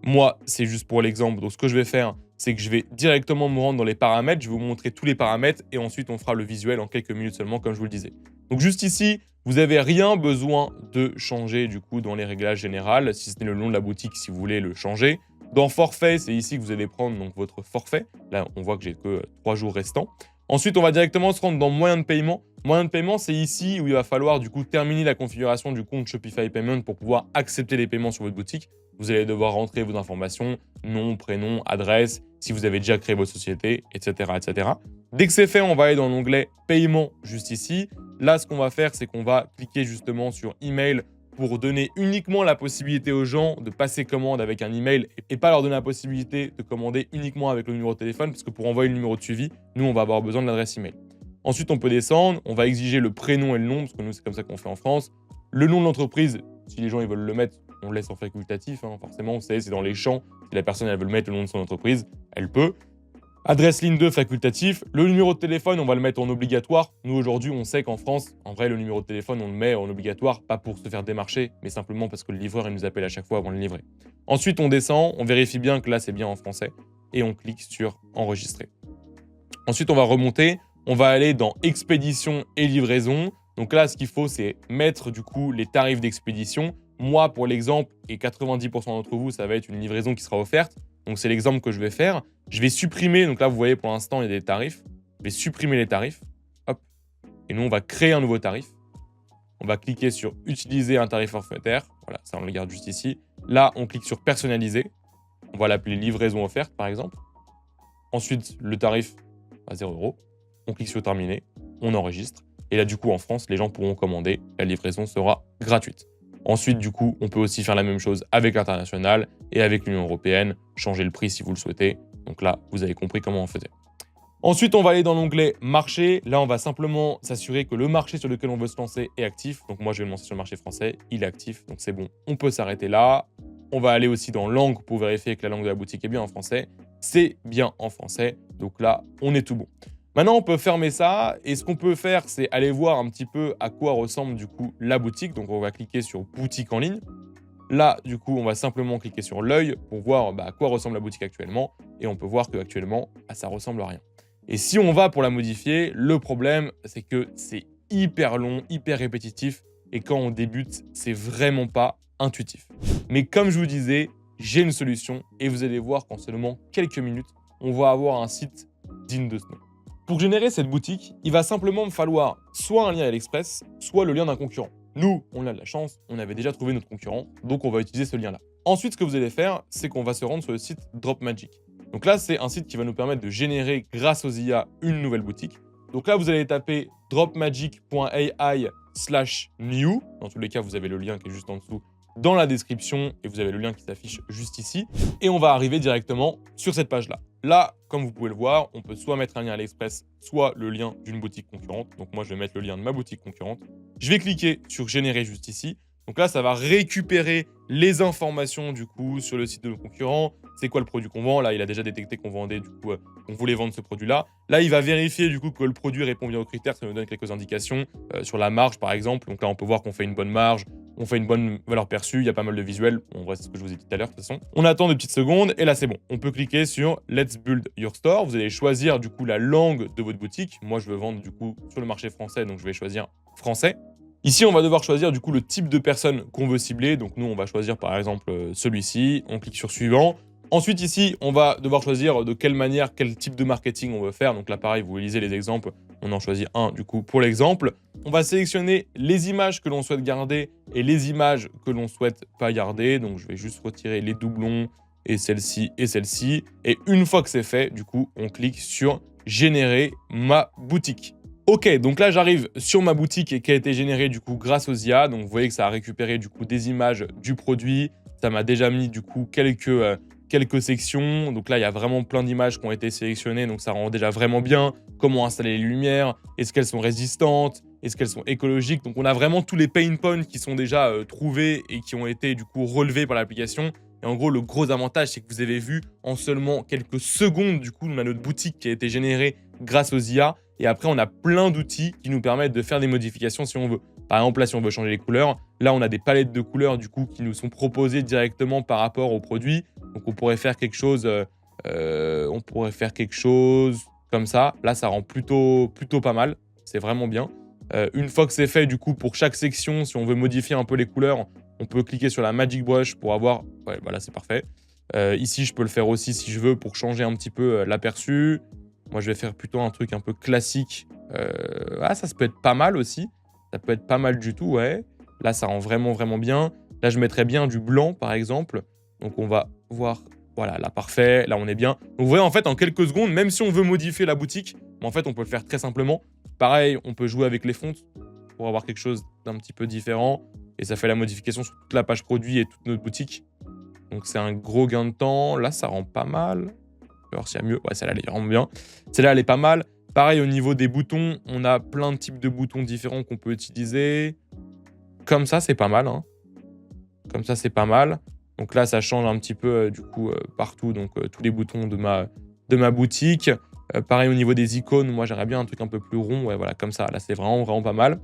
Moi, c'est juste pour l'exemple. Donc, ce que je vais faire, c'est que je vais directement me rendre dans les paramètres. Je vais vous montrer tous les paramètres et ensuite, on fera le visuel en quelques minutes seulement, comme je vous le disais. Donc, juste ici, vous n'avez rien besoin de changer du coup dans les réglages généraux, si ce n'est le nom de la boutique si vous voulez le changer. Dans forfait, c'est ici que vous allez prendre donc, votre forfait. Là, on voit que j'ai que 3 jours restants. Ensuite, on va directement se rendre dans moyen de paiement. Moyen de paiement, c'est ici où il va falloir du coup terminer la configuration du compte Shopify Payment pour pouvoir accepter les paiements sur votre boutique. Vous allez devoir rentrer vos informations, nom, prénom, adresse, si vous avez déjà créé votre société, etc., etc. Dès que c'est fait, on va aller dans l'onglet paiement juste ici. Là, ce qu'on va faire, c'est qu'on va cliquer justement sur email pour donner uniquement la possibilité aux gens de passer commande avec un email et pas leur donner la possibilité de commander uniquement avec le numéro de téléphone parce que pour envoyer le numéro de suivi, nous, on va avoir besoin de l'adresse email. Ensuite, on peut descendre, on va exiger le prénom et le nom parce que nous, c'est comme ça qu'on fait en France. Le nom de l'entreprise, si les gens ils veulent le mettre, on le laisse en facultatif, hein, forcément, vous savez, c'est dans les champs. Si la personne elle veut le mettre le nom de son entreprise, elle peut. Adresse ligne 2 facultatif. Le numéro de téléphone, on va le mettre en obligatoire. Nous, aujourd'hui, on sait qu'en France, en vrai, le numéro de téléphone, on le met en obligatoire, pas pour se faire démarcher, mais simplement parce que le livreur, il nous appelle à chaque fois avant de le livrer. Ensuite, on descend, on vérifie bien que là, c'est bien en français, et on clique sur enregistrer. Ensuite, on va remonter, on va aller dans expédition et livraison. Donc là, ce qu'il faut, c'est mettre du coup les tarifs d'expédition. Moi, pour l'exemple, et 90% d'entre vous, ça va être une livraison qui sera offerte. Donc, c'est l'exemple que je vais faire. Je vais supprimer, donc là, vous voyez, pour l'instant, il y a des tarifs. Je vais supprimer les tarifs. Hop. Et nous, on va créer un nouveau tarif. On va cliquer sur « Utiliser un tarif forfaitaire ». Voilà, ça, on le garde juste ici. Là, on clique sur « Personnaliser ». On va l'appeler « Livraison offerte », par exemple. Ensuite, le tarif à 0 €. On clique sur « Terminer ». On enregistre. Et là, du coup, en France, les gens pourront commander. La livraison sera gratuite. Ensuite, du coup, on peut aussi faire la même chose avec l'international et avec l'Union européenne, changer le prix si vous le souhaitez. Donc là, vous avez compris comment on faisait. Ensuite, on va aller dans l'onglet marché. Là, on va simplement s'assurer que le marché sur lequel on veut se lancer est actif. Donc moi, je vais me lancer sur le marché français. Il est actif, donc c'est bon. On peut s'arrêter là. On va aller aussi dans langue pour vérifier que la langue de la boutique est bien en français. C'est bien en français. Donc là, on est tout bon. Maintenant, on peut fermer ça et ce qu'on peut faire, c'est aller voir un petit peu à quoi ressemble du coup la boutique. Donc, on va cliquer sur boutique en ligne. Là, du coup, on va simplement cliquer sur l'œil pour voir à quoi ressemble la boutique actuellement. Et on peut voir qu'actuellement, ça ressemble à rien. Et si on va pour la modifier, le problème, c'est que c'est hyper long, hyper répétitif. Et quand on débute, c'est vraiment pas intuitif. Mais comme je vous disais, j'ai une solution et vous allez voir qu'en seulement quelques minutes, on va avoir un site digne de ce nom. Pour générer cette boutique, il va simplement me falloir soit un lien AliExpress, soit le lien d'un concurrent. Nous, on a de la chance, on avait déjà trouvé notre concurrent, donc on va utiliser ce lien-là. Ensuite, ce que vous allez faire, c'est qu'on va se rendre sur le site DropMagic. Donc là, c'est un site qui va nous permettre de générer, grâce aux IA, une nouvelle boutique. Donc là, vous allez taper dropmagic.ai/new. Dans tous les cas, vous avez le lien qui est juste en dessous dans la description et vous avez le lien qui s'affiche juste ici. Et on va arriver directement sur cette page-là. Là, comme vous pouvez le voir, on peut soit mettre un lien AliExpress, soit le lien d'une boutique concurrente. Donc moi, je vais mettre le lien de ma boutique concurrente. Je vais cliquer sur générer juste ici. Donc là, ça va récupérer les informations du coup sur le site de nos concurrents. C'est quoi le produit qu'on vend? Là, il a déjà détecté qu'on vendait du coup, qu'on voulait vendre ce produit-là. Là, il va vérifier du coup que le produit répond bien aux critères. Ça nous donne quelques indications sur la marge, par exemple. Donc là, on peut voir qu'on fait une bonne marge, on fait une bonne valeur perçue. Il y a pas mal de visuels. En vrai, c'est ce que je vous ai dit tout à l'heure de toute façon. On attend 2 petites secondes et là, c'est bon. On peut cliquer sur Let's Build Your Store. Vous allez choisir du coup la langue de votre boutique. Moi, je veux vendre du coup sur le marché français, donc je vais choisir français. Ici, on va devoir choisir du coup le type de personne qu'on veut cibler. Donc nous, on va choisir par exemple celui-ci. On clique sur suivant. Ensuite, ici, on va devoir choisir de quelle manière, quel type de marketing on veut faire. Donc là, pareil, vous lisez les exemples. On en choisit un du coup pour l'exemple. On va sélectionner les images que l'on souhaite garder et les images que l'on souhaite pas garder. Donc je vais juste retirer les doublons et celle-ci et celle-ci. Et une fois que c'est fait, du coup, on clique sur générer ma boutique. Ok, donc là j'arrive sur ma boutique qui a été générée du coup grâce aux IA. Donc vous voyez que ça a récupéré du coup des images du produit. Ça m'a déjà mis du coup quelques sections. Donc là il y a vraiment plein d'images qui ont été sélectionnées. Donc ça rend déjà vraiment bien. Comment installer les lumières? Est-ce qu'elles sont résistantes? Est-ce qu'elles sont écologiques? Donc on a vraiment tous les pain points qui sont déjà trouvés et qui ont été du coup relevés par l'application. Et en gros, le gros avantage, c'est que vous avez vu en seulement quelques secondes, du coup, on a notre boutique qui a été générée grâce aux IA. Et après, on a plein d'outils qui nous permettent de faire des modifications si on veut. Par exemple, là, si on veut changer les couleurs, là, on a des palettes de couleurs, du coup, qui nous sont proposées directement par rapport au produit. Donc, on pourrait faire quelque chose, comme ça. Là, ça rend plutôt pas mal. C'est vraiment bien. Une fois que c'est fait, du coup, pour chaque section, si on veut modifier un peu les couleurs, on peut cliquer sur la Magic Brush pour avoir... Ouais, voilà, c'est parfait. Ici, je peux le faire aussi si je veux pour changer un petit peu l'aperçu. Moi, je vais faire plutôt un truc un peu classique. Ah, ça peut être pas mal aussi. Ça peut être pas mal du tout, ouais. Là, ça rend vraiment bien. Là, je mettrais bien du blanc, par exemple. Donc, on va voir... Voilà, là, parfait. Là, on est bien. Donc, vous voyez, en fait, en quelques secondes, même si on veut modifier la boutique, en fait, on peut le faire très simplement. Pareil, on peut jouer avec les fontes pour avoir quelque chose d'un petit peu différent. Et ça fait la modification sur toute la page produit et toute notre boutique. Donc, c'est un gros gain de temps. Là, ça rend pas mal. Je vais voir s'il y a mieux. Ouais, celle-là, elle est vraiment bien. Celle-là, elle est pas mal. Pareil, au niveau des boutons, on a plein de types de boutons différents qu'on peut utiliser. Comme ça, c'est pas mal. Hein. Comme ça, c'est pas mal. Donc là, ça change un petit peu, du coup, partout. Donc, tous les boutons de ma boutique. Pareil, au niveau des icônes, moi, j'aimerais bien un truc un peu plus rond. Ouais, voilà, comme ça. Là, c'est vraiment pas mal.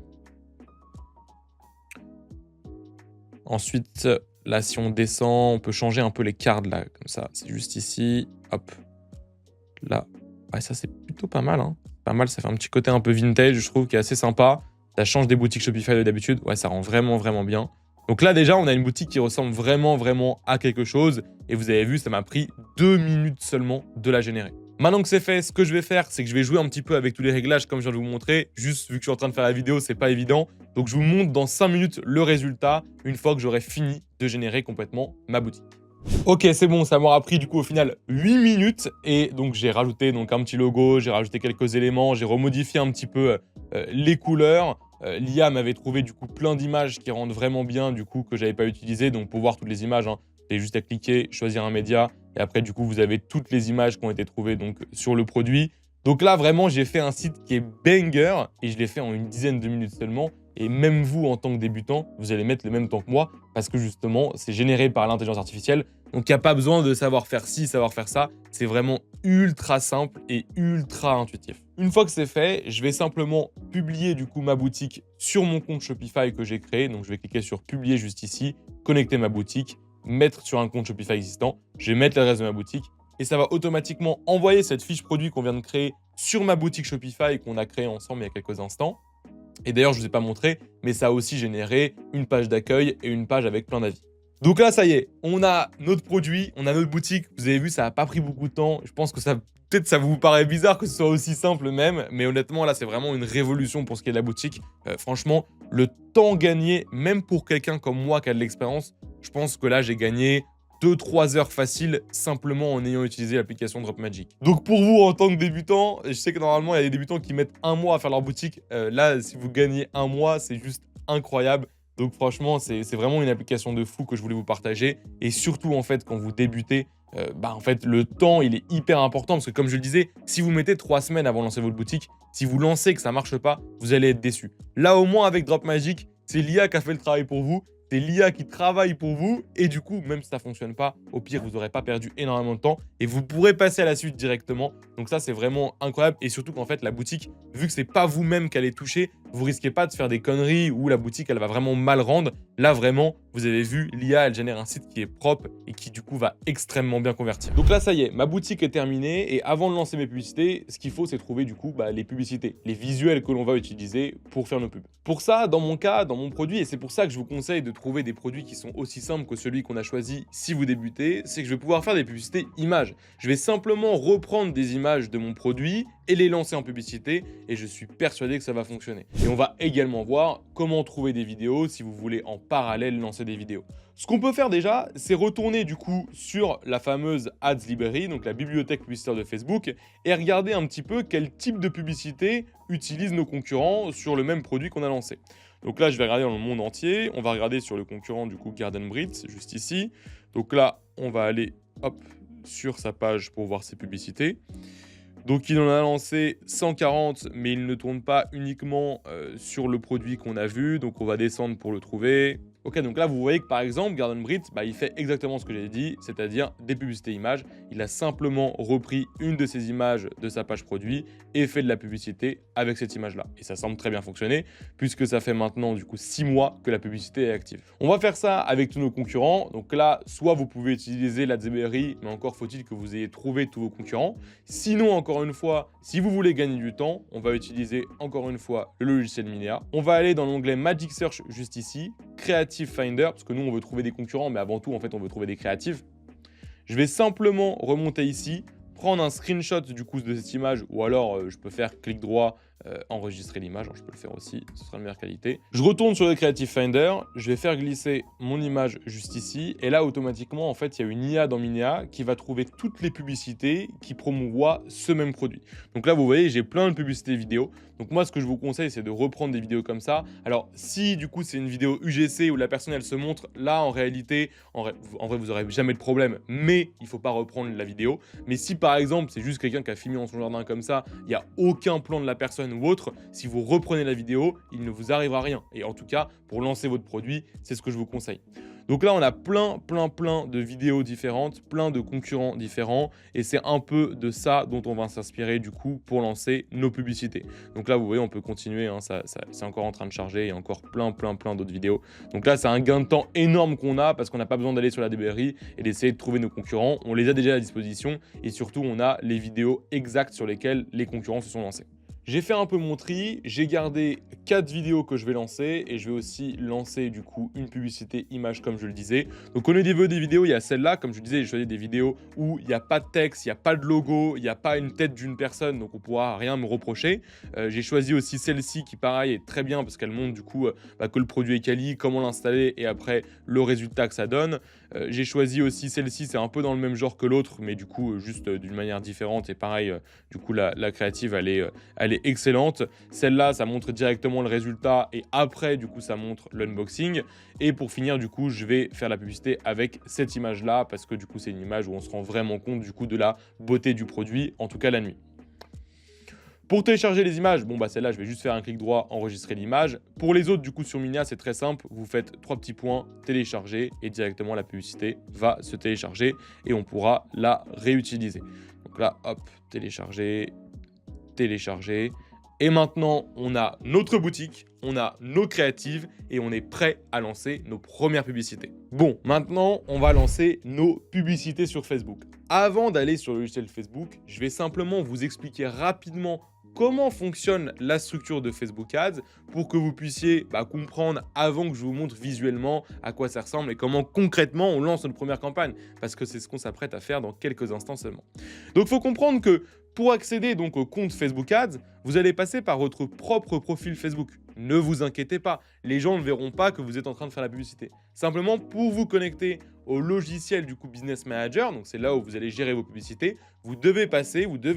Ensuite, là, si on descend, on peut changer un peu les cartes, là, comme ça. C'est juste ici. Hop. Là. Ouais, ça, c'est plutôt pas mal. Hein. Pas mal, ça fait un petit côté un peu vintage, je trouve, qui est assez sympa. Ça change des boutiques Shopify de d'habitude. Ouais, ça rend vraiment bien. Donc là, déjà, on a une boutique qui ressemble vraiment à quelque chose. Et vous avez vu, ça m'a pris 2 minutes seulement de la générer. Maintenant que c'est fait, ce que je vais faire, c'est que je vais jouer un petit peu avec tous les réglages comme je viens de vous montrer. Juste, vu que je suis en train de faire la vidéo, c'est pas évident. Donc, je vous montre dans 5 minutes le résultat, une fois que j'aurai fini de générer complètement ma boutique. Ok, c'est bon, ça m'aura pris du coup au final 8 minutes. Et donc, j'ai rajouté donc, un petit logo, j'ai rajouté quelques éléments, j'ai remodifié un petit peu les couleurs. L'IA m'avait trouvé du coup plein d'images qui rendent vraiment bien, du coup, que j'avais pas utilisées. Donc, pour voir toutes les images, hein, j'ai juste à cliquer, choisir un média. Et après, du coup, vous avez toutes les images qui ont été trouvées donc, sur le produit. Donc là, vraiment, j'ai fait un site qui est banger. Et je l'ai fait en une dizaine de minutes seulement. Et même vous, en tant que débutant, vous allez mettre le même temps que moi. Parce que justement, c'est généré par l'intelligence artificielle. Donc, il n'y a pas besoin de savoir faire ci, savoir faire ça. C'est vraiment ultra simple et ultra intuitif. Une fois que c'est fait, je vais simplement publier du coup ma boutique sur mon compte Shopify que j'ai créé. Donc, je vais cliquer sur publier juste ici, connecter ma boutique, mettre sur un compte Shopify existant. Je vais mettre l'adresse de ma boutique et ça va automatiquement envoyer cette fiche produit qu'on vient de créer sur ma boutique Shopify qu'on a créée ensemble il y a quelques instants. Et d'ailleurs, je ne vous ai pas montré, mais ça a aussi généré une page d'accueil et une page avec plein d'avis. Donc là, ça y est, on a notre produit, on a notre boutique. Vous avez vu, ça n'a pas pris beaucoup de temps. Je pense que peut-être ça vous paraît bizarre que ce soit aussi simple même, mais honnêtement, là, c'est vraiment une révolution pour ce qui est de la boutique. Franchement, le temps gagné, même pour quelqu'un comme moi qui a de l'expérience, je pense que là, j'ai gagné 2-3 heures faciles simplement en ayant utilisé l'application Dropmagic. Donc pour vous, en tant que débutant, je sais que normalement, il y a des débutants qui mettent 1 mois à faire leur boutique. Là, si vous gagnez 1 mois, c'est juste incroyable. Donc franchement, c'est vraiment une application de fou que je voulais vous partager. Et surtout, en fait, quand vous débutez, en fait, le temps, il est hyper important. Parce que comme je le disais, si vous mettez 3 semaines avant de lancer votre boutique, si vous lancez que ça ne marche pas, vous allez être déçu. Là, au moins, avec Dropmagic, c'est l'IA qui a fait le travail pour vous. C'est l'IA qui travaille pour vous. Et du coup, même si ça ne fonctionne pas, au pire, vous n'aurez pas perdu énormément de temps. Et vous pourrez passer à la suite directement. Donc ça, c'est vraiment incroyable. Et surtout qu'en fait, la boutique, vu que ce n'est pas vous-même qu'elle est touchée, vous risquez pas de faire des conneries où la boutique, elle va vraiment mal rendre. Là, vraiment, vous avez vu, l'IA, elle génère un site qui est propre et qui, du coup, va extrêmement bien convertir. Donc là, ça y est, ma boutique est terminée. Et avant de lancer mes publicités, ce qu'il faut, c'est trouver, du coup, les publicités, les visuels que l'on va utiliser pour faire nos pubs. Pour ça, dans mon cas, dans mon produit, et c'est pour ça que je vous conseille de trouver des produits qui sont aussi simples que celui qu'on a choisi si vous débutez, c'est que je vais pouvoir faire des publicités images. Je vais simplement reprendre des images de mon produit, et les lancer en publicité et je suis persuadé que ça va fonctionner. Et on va également voir comment trouver des vidéos si vous voulez en parallèle lancer des vidéos. Ce qu'on peut faire déjà, c'est retourner du coup sur la fameuse Ads Library, donc la bibliothèque publicitaire de Facebook, et regarder un petit peu quel type de publicité utilisent nos concurrents sur le même produit qu'on a lancé. Donc là, je vais regarder dans le monde entier. On va regarder sur le concurrent du coup Garden Brits, juste ici. Donc là, on va aller hop, sur sa page pour voir ses publicités. Donc il en a lancé 140, mais il ne tourne pas uniquement sur le produit qu'on a vu. Donc on va descendre pour le trouver. Ok, donc là vous voyez que par exemple Garden Brits, il fait exactement ce que j'ai dit, c'est-à-dire des publicités images. Il a simplement repris une de ces images de sa page produit et fait de la publicité avec cette image-là. Et ça semble très bien fonctionner puisque ça fait maintenant du coup 6 mois que la publicité est active. On va faire ça avec tous nos concurrents. Donc là, soit vous pouvez utiliser la Library, mais encore faut-il que vous ayez trouvé tous vos concurrents. Sinon, encore une fois, si vous voulez gagner du temps, on va utiliser encore une fois le logiciel Minea. On va aller dans l'onglet Magic Search juste ici, Creative Finder, parce que nous on veut trouver des concurrents, mais avant tout en fait on veut trouver des créatifs. Je vais simplement remonter ici, prendre un screenshot du coup de cette image, ou alors je peux faire clic droit, enregistrer l'image, je peux le faire aussi, ce sera de meilleure qualité. Je retourne sur le Creative Finder, je vais faire glisser mon image juste ici, et là automatiquement en fait il y a une IA dans Minea qui va trouver toutes les publicités qui promouvoient ce même produit. Donc là vous voyez j'ai plein de publicités vidéo, donc moi ce que je vous conseille c'est de reprendre des vidéos comme ça. Alors si du coup c'est une vidéo UGC où la personne elle se montre, là en réalité, en vrai vous n'aurez jamais de problème, mais il ne faut pas reprendre la vidéo. Mais si par exemple c'est juste quelqu'un qui a filmé dans son jardin comme ça, il n'y a aucun plan de la personne ou autre, si vous reprenez la vidéo, il ne vous arrivera rien. Et en tout cas, pour lancer votre produit, c'est ce que je vous conseille. Donc là, on a plein de vidéos différentes, plein de concurrents différents, et c'est un peu de ça dont on va s'inspirer du coup pour lancer nos publicités. Donc là, vous voyez, on peut continuer, hein, c'est encore en train de charger, il y a encore plein d'autres vidéos. Donc là, c'est un gain de temps énorme qu'on a parce qu'on n'a pas besoin d'aller sur la Library et d'essayer de trouver nos concurrents. On les a déjà à disposition et surtout, on a les vidéos exactes sur lesquelles les concurrents se sont lancés. J'ai fait un peu mon tri, j'ai gardé 4 vidéos que je vais lancer et je vais aussi lancer du coup une publicité image comme je le disais. Donc au niveau des vidéos, il y a celle-là, comme je le disais, j'ai choisi des vidéos où il n'y a pas de texte, il n'y a pas de logo, il n'y a pas une tête d'une personne, donc on ne pourra rien me reprocher. J'ai choisi aussi celle-ci qui pareil est très bien parce qu'elle montre du coup que le produit est quali, comment l'installer et après le résultat que ça donne. J'ai choisi aussi celle-ci, c'est un peu dans le même genre que l'autre, mais du coup juste d'une manière différente et pareil, du coup la créative elle est excellente. Celle-là, ça montre directement le résultat et après, du coup, ça montre l'unboxing. Et pour finir, du coup, je vais faire la publicité avec cette image-là parce que du coup, c'est une image où on se rend vraiment compte du coup de la beauté du produit, en tout cas la nuit. Pour télécharger les images, celle-là, je vais juste faire un clic droit, enregistrer l'image. Pour les autres, du coup, sur Minea, c'est très simple. Vous faites 3 petits points, télécharger et directement la publicité va se télécharger et on pourra la réutiliser. Donc là, hop, télécharger. Et maintenant, on a notre boutique, on a nos créatives et on est prêt à lancer nos premières publicités. Bon, maintenant, on va lancer nos publicités sur Facebook. Avant d'aller sur le logiciel Facebook, je vais simplement vous expliquer rapidement comment fonctionne la structure de Facebook Ads pour que vous puissiez comprendre avant que je vous montre visuellement à quoi ça ressemble et comment concrètement on lance notre première campagne parce que c'est ce qu'on s'apprête à faire dans quelques instants seulement. Donc il faut comprendre que pour accéder donc au compte Facebook Ads, vous allez passer par votre propre profil Facebook. Ne vous inquiétez pas, les gens ne verront pas que vous êtes en train de faire la publicité. Simplement pour vous connecter au logiciel du coup Business Manager, donc c'est là où vous allez gérer vos publicités, vous devez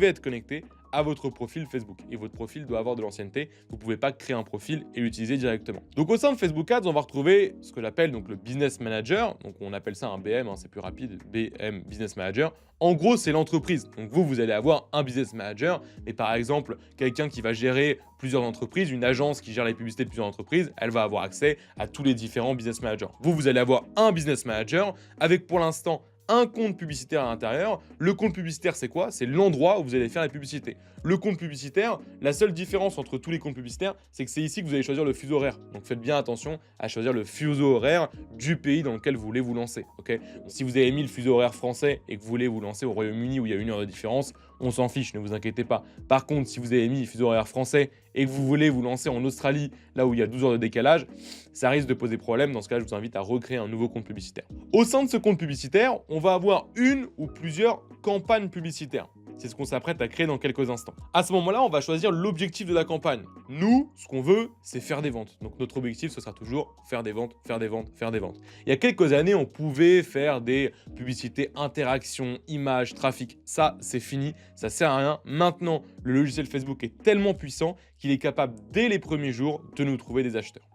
être connecté à votre profil Facebook. Et votre profil doit avoir de l'ancienneté. Vous ne pouvez pas créer un profil et l'utiliser directement. Donc au sein de Facebook Ads, on va retrouver ce que j'appelle donc le Business Manager. Donc on appelle ça un BM, c'est plus rapide, BM, Business Manager. En gros, c'est l'entreprise. Donc vous allez avoir un Business Manager. Mais par exemple, quelqu'un qui va gérer plusieurs entreprises, une agence qui gère les publicités de plusieurs entreprises, elle va avoir accès à tous les différents Business Managers. Vous allez avoir un Business Manager avec pour l'instant un compte publicitaire à l'intérieur. Le compte publicitaire, c'est quoi? C'est l'endroit où vous allez faire la publicité. Le compte publicitaire, la seule différence entre tous les comptes publicitaires, c'est que c'est ici que vous allez choisir le fuseau horaire. Donc faites bien attention à choisir le fuseau horaire du pays dans lequel vous voulez vous lancer. Okay, si vous avez mis le fuseau horaire français et que vous voulez vous lancer au Royaume-Uni où il y a 1 heure de différence, on s'en fiche, ne vous inquiétez pas. Par contre, si vous avez mis le fuseau horaire français et que vous voulez vous lancer en Australie, là où il y a 12 heures de décalage, ça risque de poser problème. Dans ce cas, je vous invite à recréer un nouveau compte publicitaire. Au sein de ce compte publicitaire, on va avoir une ou plusieurs campagnes publicitaires. c'est ce qu'on s'apprête à créer dans quelques instants. À ce moment-là, on va choisir l'objectif de la campagne. Nous, ce qu'on veut, c'est faire des ventes. Donc notre objectif, ce sera toujours faire des ventes, faire des ventes, faire des ventes. Il y a quelques années, on pouvait faire des publicités, interactions, images, trafic. Ça, c'est fini, ça sert à rien. Maintenant, le logiciel Facebook est tellement puissant qu'il est capable, dès les premiers jours, de nous trouver des acheteurs.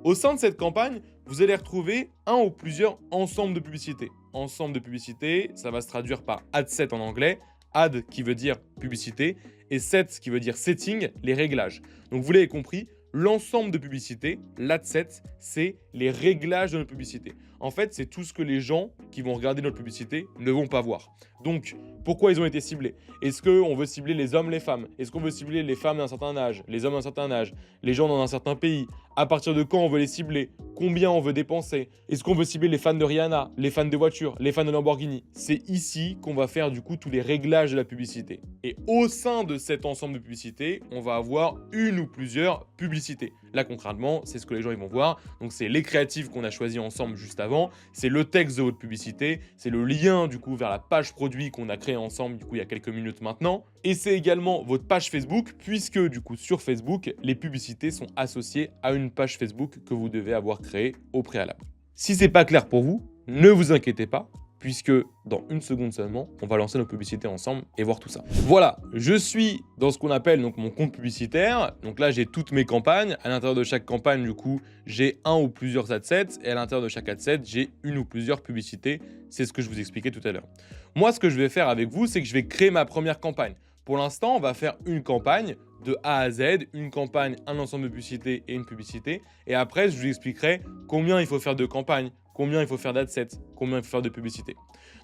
Au sein de cette campagne, vous allez retrouver un ou plusieurs ensembles de publicités. Ensemble de publicités, ça va se traduire par ad set en anglais, ad qui veut dire publicité, et set qui veut dire setting, les réglages. Donc vous l'avez compris, l'ensemble de publicités, l'ad set, c'est les réglages de notre publicité. En fait, c'est tout ce que les gens qui vont regarder notre publicité ne vont pas voir. Donc, pourquoi ils ont été ciblés? Est-ce qu'on veut cibler les hommes, les femmes? Est-ce qu'on veut cibler les femmes d'un certain âge, les hommes d'un certain âge, les gens dans un certain pays? À partir de quand on veut les cibler? Combien on veut dépenser? Est-ce qu'on veut cibler les fans de Rihanna, les fans de voitures, les fans de Lamborghini? C'est ici qu'on va faire du coup tous les réglages de la publicité. Et au sein de cet ensemble de publicités, on va avoir une ou plusieurs publicités. Là concrètement, c'est ce que les gens ils vont voir. Donc c'est les créatifs qu'on a choisis ensemble juste avant, c'est le texte de votre publicité, c'est le lien du coup vers la page produit qu'on a créé ensemble du coup il y a quelques minutes maintenant, et c'est également votre page Facebook puisque du coup sur Facebook, les publicités sont associées à une page Facebook que vous devez avoir créée au préalable. Si c'est pas clair pour vous, ne vous inquiétez pas, puisque dans une seconde seulement, on va lancer nos publicités ensemble et voir tout ça. Voilà, je suis dans ce qu'on appelle donc mon compte publicitaire. Donc là, j'ai toutes mes campagnes. À l'intérieur de chaque campagne, du coup, j'ai un ou plusieurs adsets. Et à l'intérieur de chaque adset, j'ai une ou plusieurs publicités. C'est ce que je vous expliquais tout à l'heure. Moi, ce que je vais faire avec vous, c'est que je vais créer ma première campagne. Pour l'instant, on va faire une campagne de A à Z, une campagne, un ensemble de publicités et une publicité. Et après, je vous expliquerai combien il faut faire de campagnes, combien il faut faire d'adsets, combien il faut faire de publicité.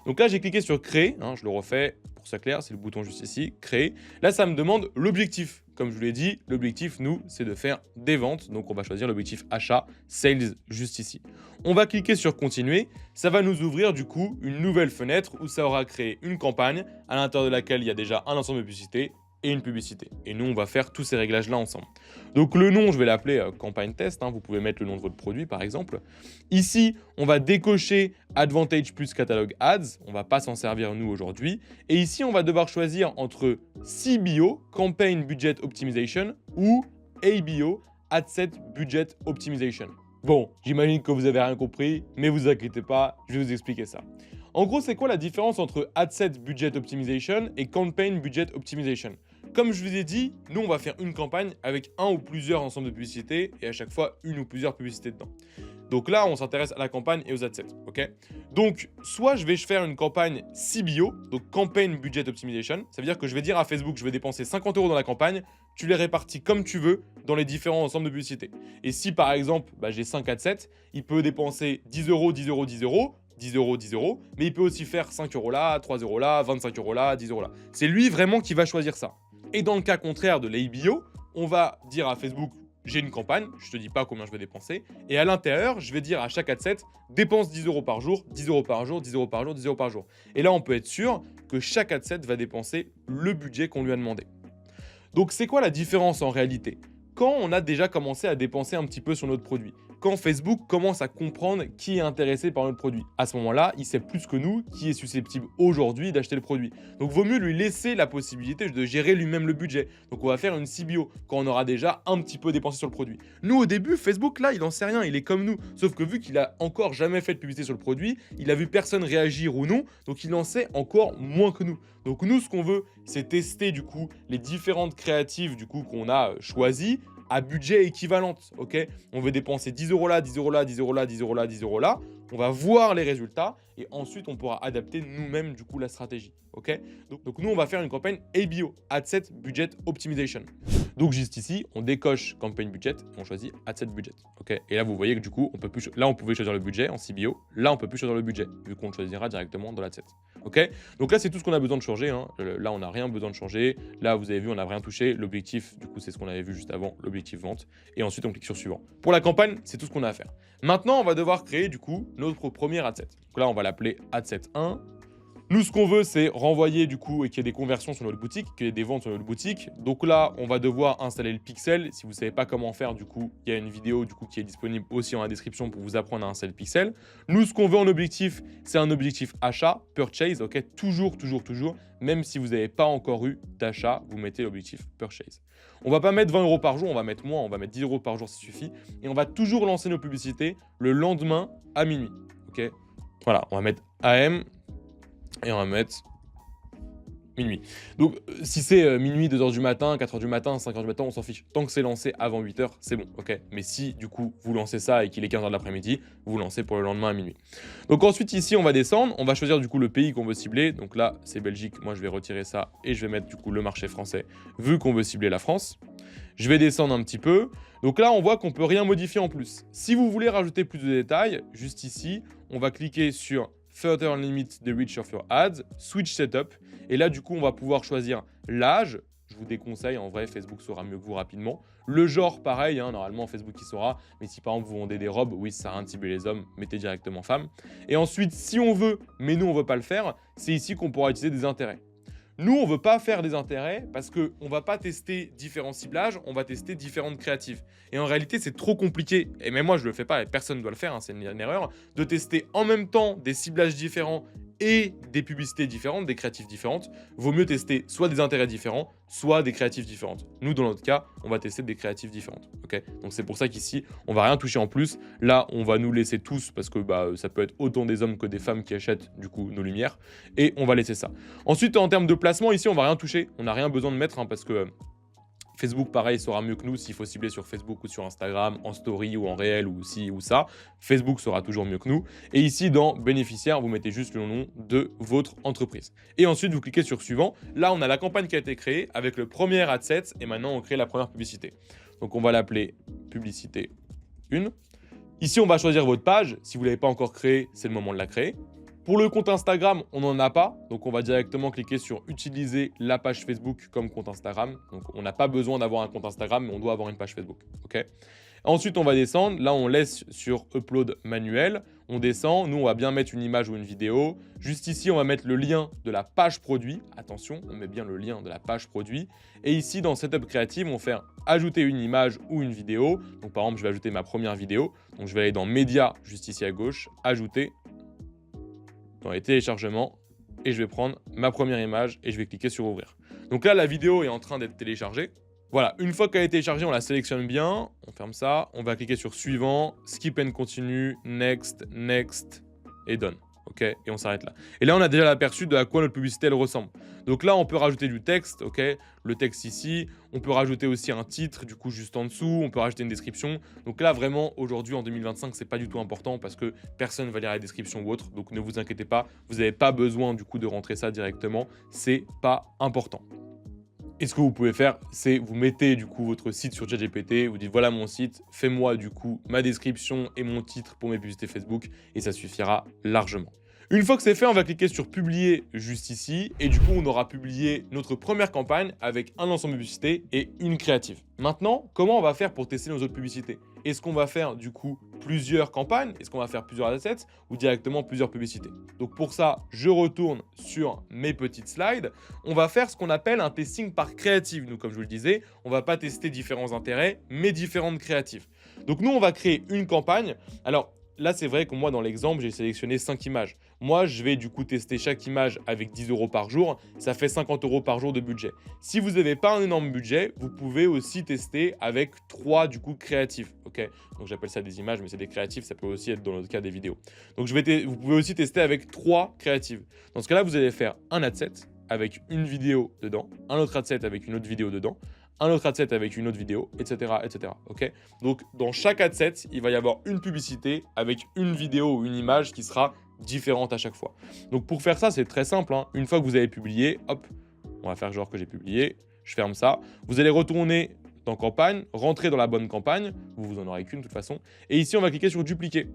Donc là, j'ai cliqué sur créer, je le refais pour que ça clair, c'est le bouton juste ici, créer. Là, ça me demande l'objectif. Comme je vous l'ai dit, l'objectif, nous, c'est de faire des ventes. Donc, on va choisir l'objectif achat, sales, juste ici. On va cliquer sur continuer. Ça va nous ouvrir du coup une nouvelle fenêtre où ça aura créé une campagne à l'intérieur de laquelle il y a déjà un ensemble de publicités et une publicité. Et nous, on va faire tous ces réglages-là ensemble. Donc le nom, je vais l'appeler campagne test. Vous pouvez mettre le nom de votre produit, par exemple. Ici, on va décocher Advantage plus Catalog Ads. On ne va pas s'en servir, nous, aujourd'hui. Et ici, on va devoir choisir entre CBO, Campaign Budget Optimization, ou ABO, Adset Budget Optimization. Bon, j'imagine que vous avez rien compris, mais vous inquiétez pas, je vais vous expliquer ça. En gros, c'est quoi la différence entre Adset Budget Optimization et Campaign Budget Optimization? Comme je vous ai dit, nous, on va faire une campagne avec un ou plusieurs ensembles de publicités et à chaque fois, une ou plusieurs publicités dedans. Donc là, on s'intéresse à la campagne et aux adsets, ok? Donc, soit je vais faire une campagne CBO, donc Campaign Budget Optimization. Ça veut dire que je vais dire à Facebook, je vais dépenser 50 € dans la campagne, tu les répartis comme tu veux dans les différents ensembles de publicités. Et si, par exemple, j'ai 5 adsets, il peut dépenser 10 €, 10 €, 10 €, 10 €, 10 €, mais il peut aussi faire 5 € là, 3 € là, 25 € là, 10 € là. C'est lui vraiment qui va choisir ça. Et dans le cas contraire de l'ABO, on va dire à Facebook, j'ai une campagne, je te dis pas combien je vais dépenser, et à l'intérieur, je vais dire à chaque adset, dépense 10 € par jour, 10 € par jour, 10 € par jour, 10 € par jour. Et là, on peut être sûr que chaque adset va dépenser le budget qu'on lui a demandé. Donc, c'est quoi la différence en réalité? Quand on a déjà commencé à dépenser un petit peu sur notre produit, quand Facebook commence à comprendre qui est intéressé par notre produit, à ce moment-là, il sait plus que nous qui est susceptible aujourd'hui d'acheter le produit. Donc, vaut mieux lui laisser la possibilité de gérer lui-même le budget. Donc, on va faire une CBO quand on aura déjà un petit peu dépensé sur le produit. Nous, au début, Facebook, là, il n'en sait rien, il est comme nous. Sauf que vu qu'il a encore jamais fait de publicité sur le produit, il a vu personne réagir ou non, donc il en sait encore moins que nous. Donc, nous, ce qu'on veut, c'est tester du coup les différentes créatives du coup qu'on a choisies à budget équivalent, ok? On veut dépenser 10 € là, 10 € là, 10 € là, 10 € là, 10 € là. On va voir les résultats et ensuite on pourra adapter nous-mêmes du coup la stratégie, ok? Donc nous on va faire une campagne ABO, Adset Budget Optimization. Donc juste ici, on décoche Campaign Budget, on choisit Adset Budget, ok? Et là vous voyez que du coup, là on pouvait choisir le budget en CBO, là on peut plus choisir le budget vu qu'on le choisira directement dans l'adset, ok? Donc là c'est tout ce qu'on a besoin de changer, Là on n'a rien besoin de changer, là vous avez vu on n'a rien touché, l'objectif du coup c'est ce qu'on avait vu juste avant, l'objectif vente, et ensuite on clique sur suivant. Pour la campagne, c'est tout ce qu'on a à faire. Maintenant on va devoir créer du coup notre premier adset. Donc là on va l'appeler adset 1. Nous, ce qu'on veut, c'est renvoyer du coup et qu'il y ait des conversions sur notre boutique, qu'il y ait des ventes sur notre boutique. Donc là, on va devoir installer le pixel. Si vous ne savez pas comment faire, du coup, il y a une vidéo du coup qui est disponible aussi dans la description pour vous apprendre à installer le pixel. Nous, ce qu'on veut en objectif, c'est un objectif achat, purchase, ok, toujours, même si vous n'avez pas encore eu d'achat, vous mettez l'objectif purchase. On va pas mettre 20 € par jour, on va mettre moins, on va mettre 10 € par jour, ça suffit. Et on va toujours lancer nos publicités le lendemain à minuit, ok. Voilà, on va mettre AM. Et on va mettre minuit. Donc, si c'est minuit, 2 h du matin, 4 h du matin, 5 h du matin, on s'en fiche. Tant que c'est lancé avant 8 h, c'est bon, ok. Mais si, du coup, vous lancez ça et qu'il est 15 h de l'après-midi, vous lancez pour le lendemain à minuit. Donc ensuite, ici, on va descendre. On va choisir, du coup, le pays qu'on veut cibler. Donc là, c'est Belgique. Moi, je vais retirer ça et je vais mettre, du coup, le marché français, vu qu'on veut cibler la France. Je vais descendre un petit peu. Donc là, on voit qu'on ne peut rien modifier en plus. Si vous voulez rajouter plus de détails, juste ici, on va cliquer sur Further limit the reach of your ads, switch setup. Et là, du coup, on va pouvoir choisir l'âge. Je vous déconseille, en vrai, Facebook saura mieux que vous rapidement. Le genre, pareil, hein, normalement, Facebook il saura. Mais si par exemple, vous vendez des robes, oui, ça sert à rien de cibler les hommes, mettez directement femme. Et ensuite, si on veut, mais nous, on ne veut pas le faire, c'est ici qu'on pourra utiliser des intérêts. Nous, on ne veut pas faire des intérêts parce qu'on ne va pas tester différents ciblages, on va tester différentes créatives. Et en réalité, c'est trop compliqué, et même moi, je ne le fais pas, et personne ne doit le faire, hein, c'est une erreur, de tester en même temps des ciblages différents et des publicités différentes, des créatives différentes. Vaut mieux tester soit des intérêts différents, soit des créatives différentes. Nous, dans notre cas, on va tester des créatives différentes. Okay, donc c'est pour ça qu'ici, on va rien toucher en plus. Là, on va nous laisser tous, parce que ça peut être autant des hommes que des femmes qui achètent du coup nos lumières. Et on va laisser ça. Ensuite, en termes de placement, ici, on va rien toucher. On n'a rien besoin de mettre, hein, parce que Facebook, pareil, saura mieux que nous s'il faut cibler sur Facebook ou sur Instagram, en story ou en réel ou ci ou ça. Facebook saura toujours mieux que nous. Et ici, dans bénéficiaire, vous mettez juste le nom de votre entreprise. Et ensuite, vous cliquez sur suivant. Là, on a la campagne qui a été créée avec le premier ad set et maintenant, on crée la première publicité. Donc, on va l'appeler publicité 1. Ici, on va choisir votre page. Si vous ne l'avez pas encore créée, c'est le moment de la créer. Pour le compte Instagram, on n'en a pas, donc on va directement cliquer sur utiliser la page Facebook comme compte Instagram. Donc on n'a pas besoin d'avoir un compte Instagram, mais on doit avoir une page Facebook. Okay. Ensuite, on va descendre. Là, on laisse sur upload manuel. On descend. Nous, on va bien mettre une image ou une vidéo. Juste ici, on va mettre le lien de la page produit. Attention, on met bien le lien de la page produit. Et ici, dans Setup Creative, on va faire ajouter une image ou une vidéo. Donc par exemple, je vais ajouter ma première vidéo. Donc je vais aller dans Médias, juste ici à gauche, ajouter dans les téléchargements et je vais prendre ma première image et je vais cliquer sur ouvrir. Donc là, la vidéo est en train d'être téléchargée. Voilà, une fois qu'elle est téléchargée, on la sélectionne bien, on ferme ça, on va cliquer sur suivant, skip and continue, next, next et done. Ok, et on s'arrête là. Et là, on a déjà l'aperçu de à quoi notre publicité elle ressemble. Donc là, on peut rajouter du texte, ok, le texte ici. On peut rajouter aussi un titre, du coup, juste en dessous. On peut rajouter une description. Donc là, vraiment, aujourd'hui, en 2025, c'est pas du tout important parce que personne ne va lire la description ou autre. Donc ne vous inquiétez pas, vous n'avez pas besoin du coup de rentrer ça directement. C'est pas important. Et ce que vous pouvez faire, c'est vous mettez du coup votre site sur ChatGPT, vous dites voilà mon site, fais-moi du coup ma description et mon titre pour mes publicités Facebook et ça suffira largement. Une fois que c'est fait, on va cliquer sur publier juste ici et du coup on aura publié notre première campagne avec un lancement de publicité et une créative. Maintenant, comment on va faire pour tester nos autres publicités? Est-ce qu'on va faire du coup plusieurs campagnes? Est-ce qu'on va faire plusieurs assets ou directement plusieurs publicités? Donc pour ça, je retourne sur mes petites slides. On va faire ce qu'on appelle un testing par créative. Nous, comme je vous le disais, on ne va pas tester différents intérêts, mais différentes créatives. Donc nous, on va créer une campagne. Alors là, c'est vrai que moi, dans l'exemple, j'ai sélectionné 5 images. Moi, je vais du coup tester chaque image avec 10 € par jour. Ça fait 50 € par jour de budget. Si vous n'avez pas un énorme budget, vous pouvez aussi tester avec 3 du coup créatifs. Okay, donc j'appelle ça des images, mais c'est des créatifs. Ça peut aussi être dans notre cas des vidéos. Donc vous pouvez aussi tester avec 3 créatives. Dans ce cas-là, vous allez faire un ad set avec une vidéo dedans, un autre ad set avec une autre vidéo dedans, un autre ad set avec une autre vidéo, etc. etc. Okay, donc, dans chaque ad set, il va y avoir une publicité avec une vidéo ou une image qui sera différente à chaque fois. Donc, pour faire ça, c'est très simple. Hein. Une fois que vous avez publié, hop, on va faire genre que j'ai publié, je ferme ça. Vous allez retourner dans campagne, rentrer dans la bonne campagne. Vous en aurez qu'une de toute façon. Et ici, on va cliquer sur dupliquer.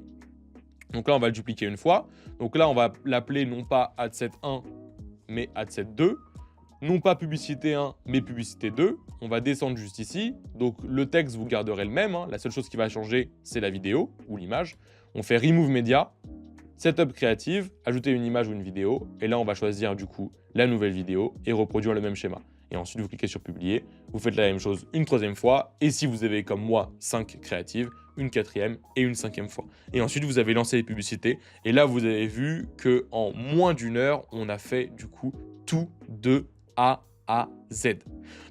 Donc là, on va le dupliquer une fois. Donc là, on va l'appeler non pas ad set 1, mais ad set 2. Non pas publicité 1, mais publicité 2. On va descendre juste ici. Donc, le texte, vous garderez le même. Hein. La seule chose qui va changer, c'est la vidéo ou l'image. On fait Remove Media. Setup créative, ajouter une image ou une vidéo. Et là, on va choisir du coup la nouvelle vidéo et reproduire le même schéma. Et ensuite, vous cliquez sur publier. Vous faites la même chose une troisième fois. Et si vous avez comme moi 5 créatives, une quatrième et une cinquième fois. Et ensuite, vous avez lancé les publicités. Et là, vous avez vu qu'en moins d'une heure, on a fait du coup tout de A à Z.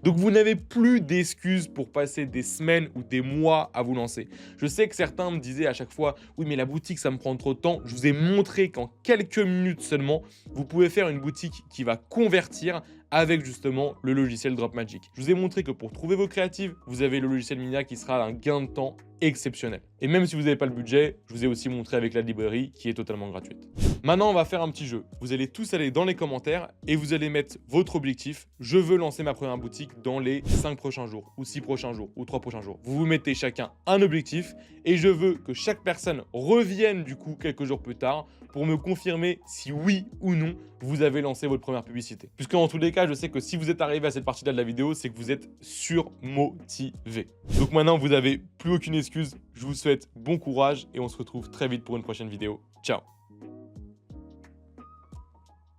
Donc vous n'avez plus d'excuses pour passer des semaines ou des mois à vous lancer. Je sais que certains me disaient à chaque fois « Oui, mais la boutique, ça me prend trop de temps ». Je vous ai montré qu'en quelques minutes seulement, vous pouvez faire une boutique qui va convertir avec justement le logiciel Dropmagic. Je vous ai montré que pour trouver vos créatives, vous avez le logiciel Minia qui sera un gain de temps exceptionnel. Et même si vous n'avez pas le budget, je vous ai aussi montré avec la librairie qui est totalement gratuite. Maintenant, on va faire un petit jeu. Vous allez tous aller dans les commentaires et vous allez mettre votre objectif. Je veux lancer ma première boutique dans les 5 prochains jours, ou 6 prochains jours, ou 3 prochains jours. Vous vous mettez chacun un objectif et je veux que chaque personne revienne du coup quelques jours plus tard pour me confirmer si oui ou non vous avez lancé votre première publicité. Puisque dans tous les cas, je sais que si vous êtes arrivé à cette partie-là de la vidéo, c'est que vous êtes surmotivé. Donc maintenant, vous n'avez plus aucune excuse. Je vous souhaite bon courage et on se retrouve très vite pour une prochaine vidéo. Ciao!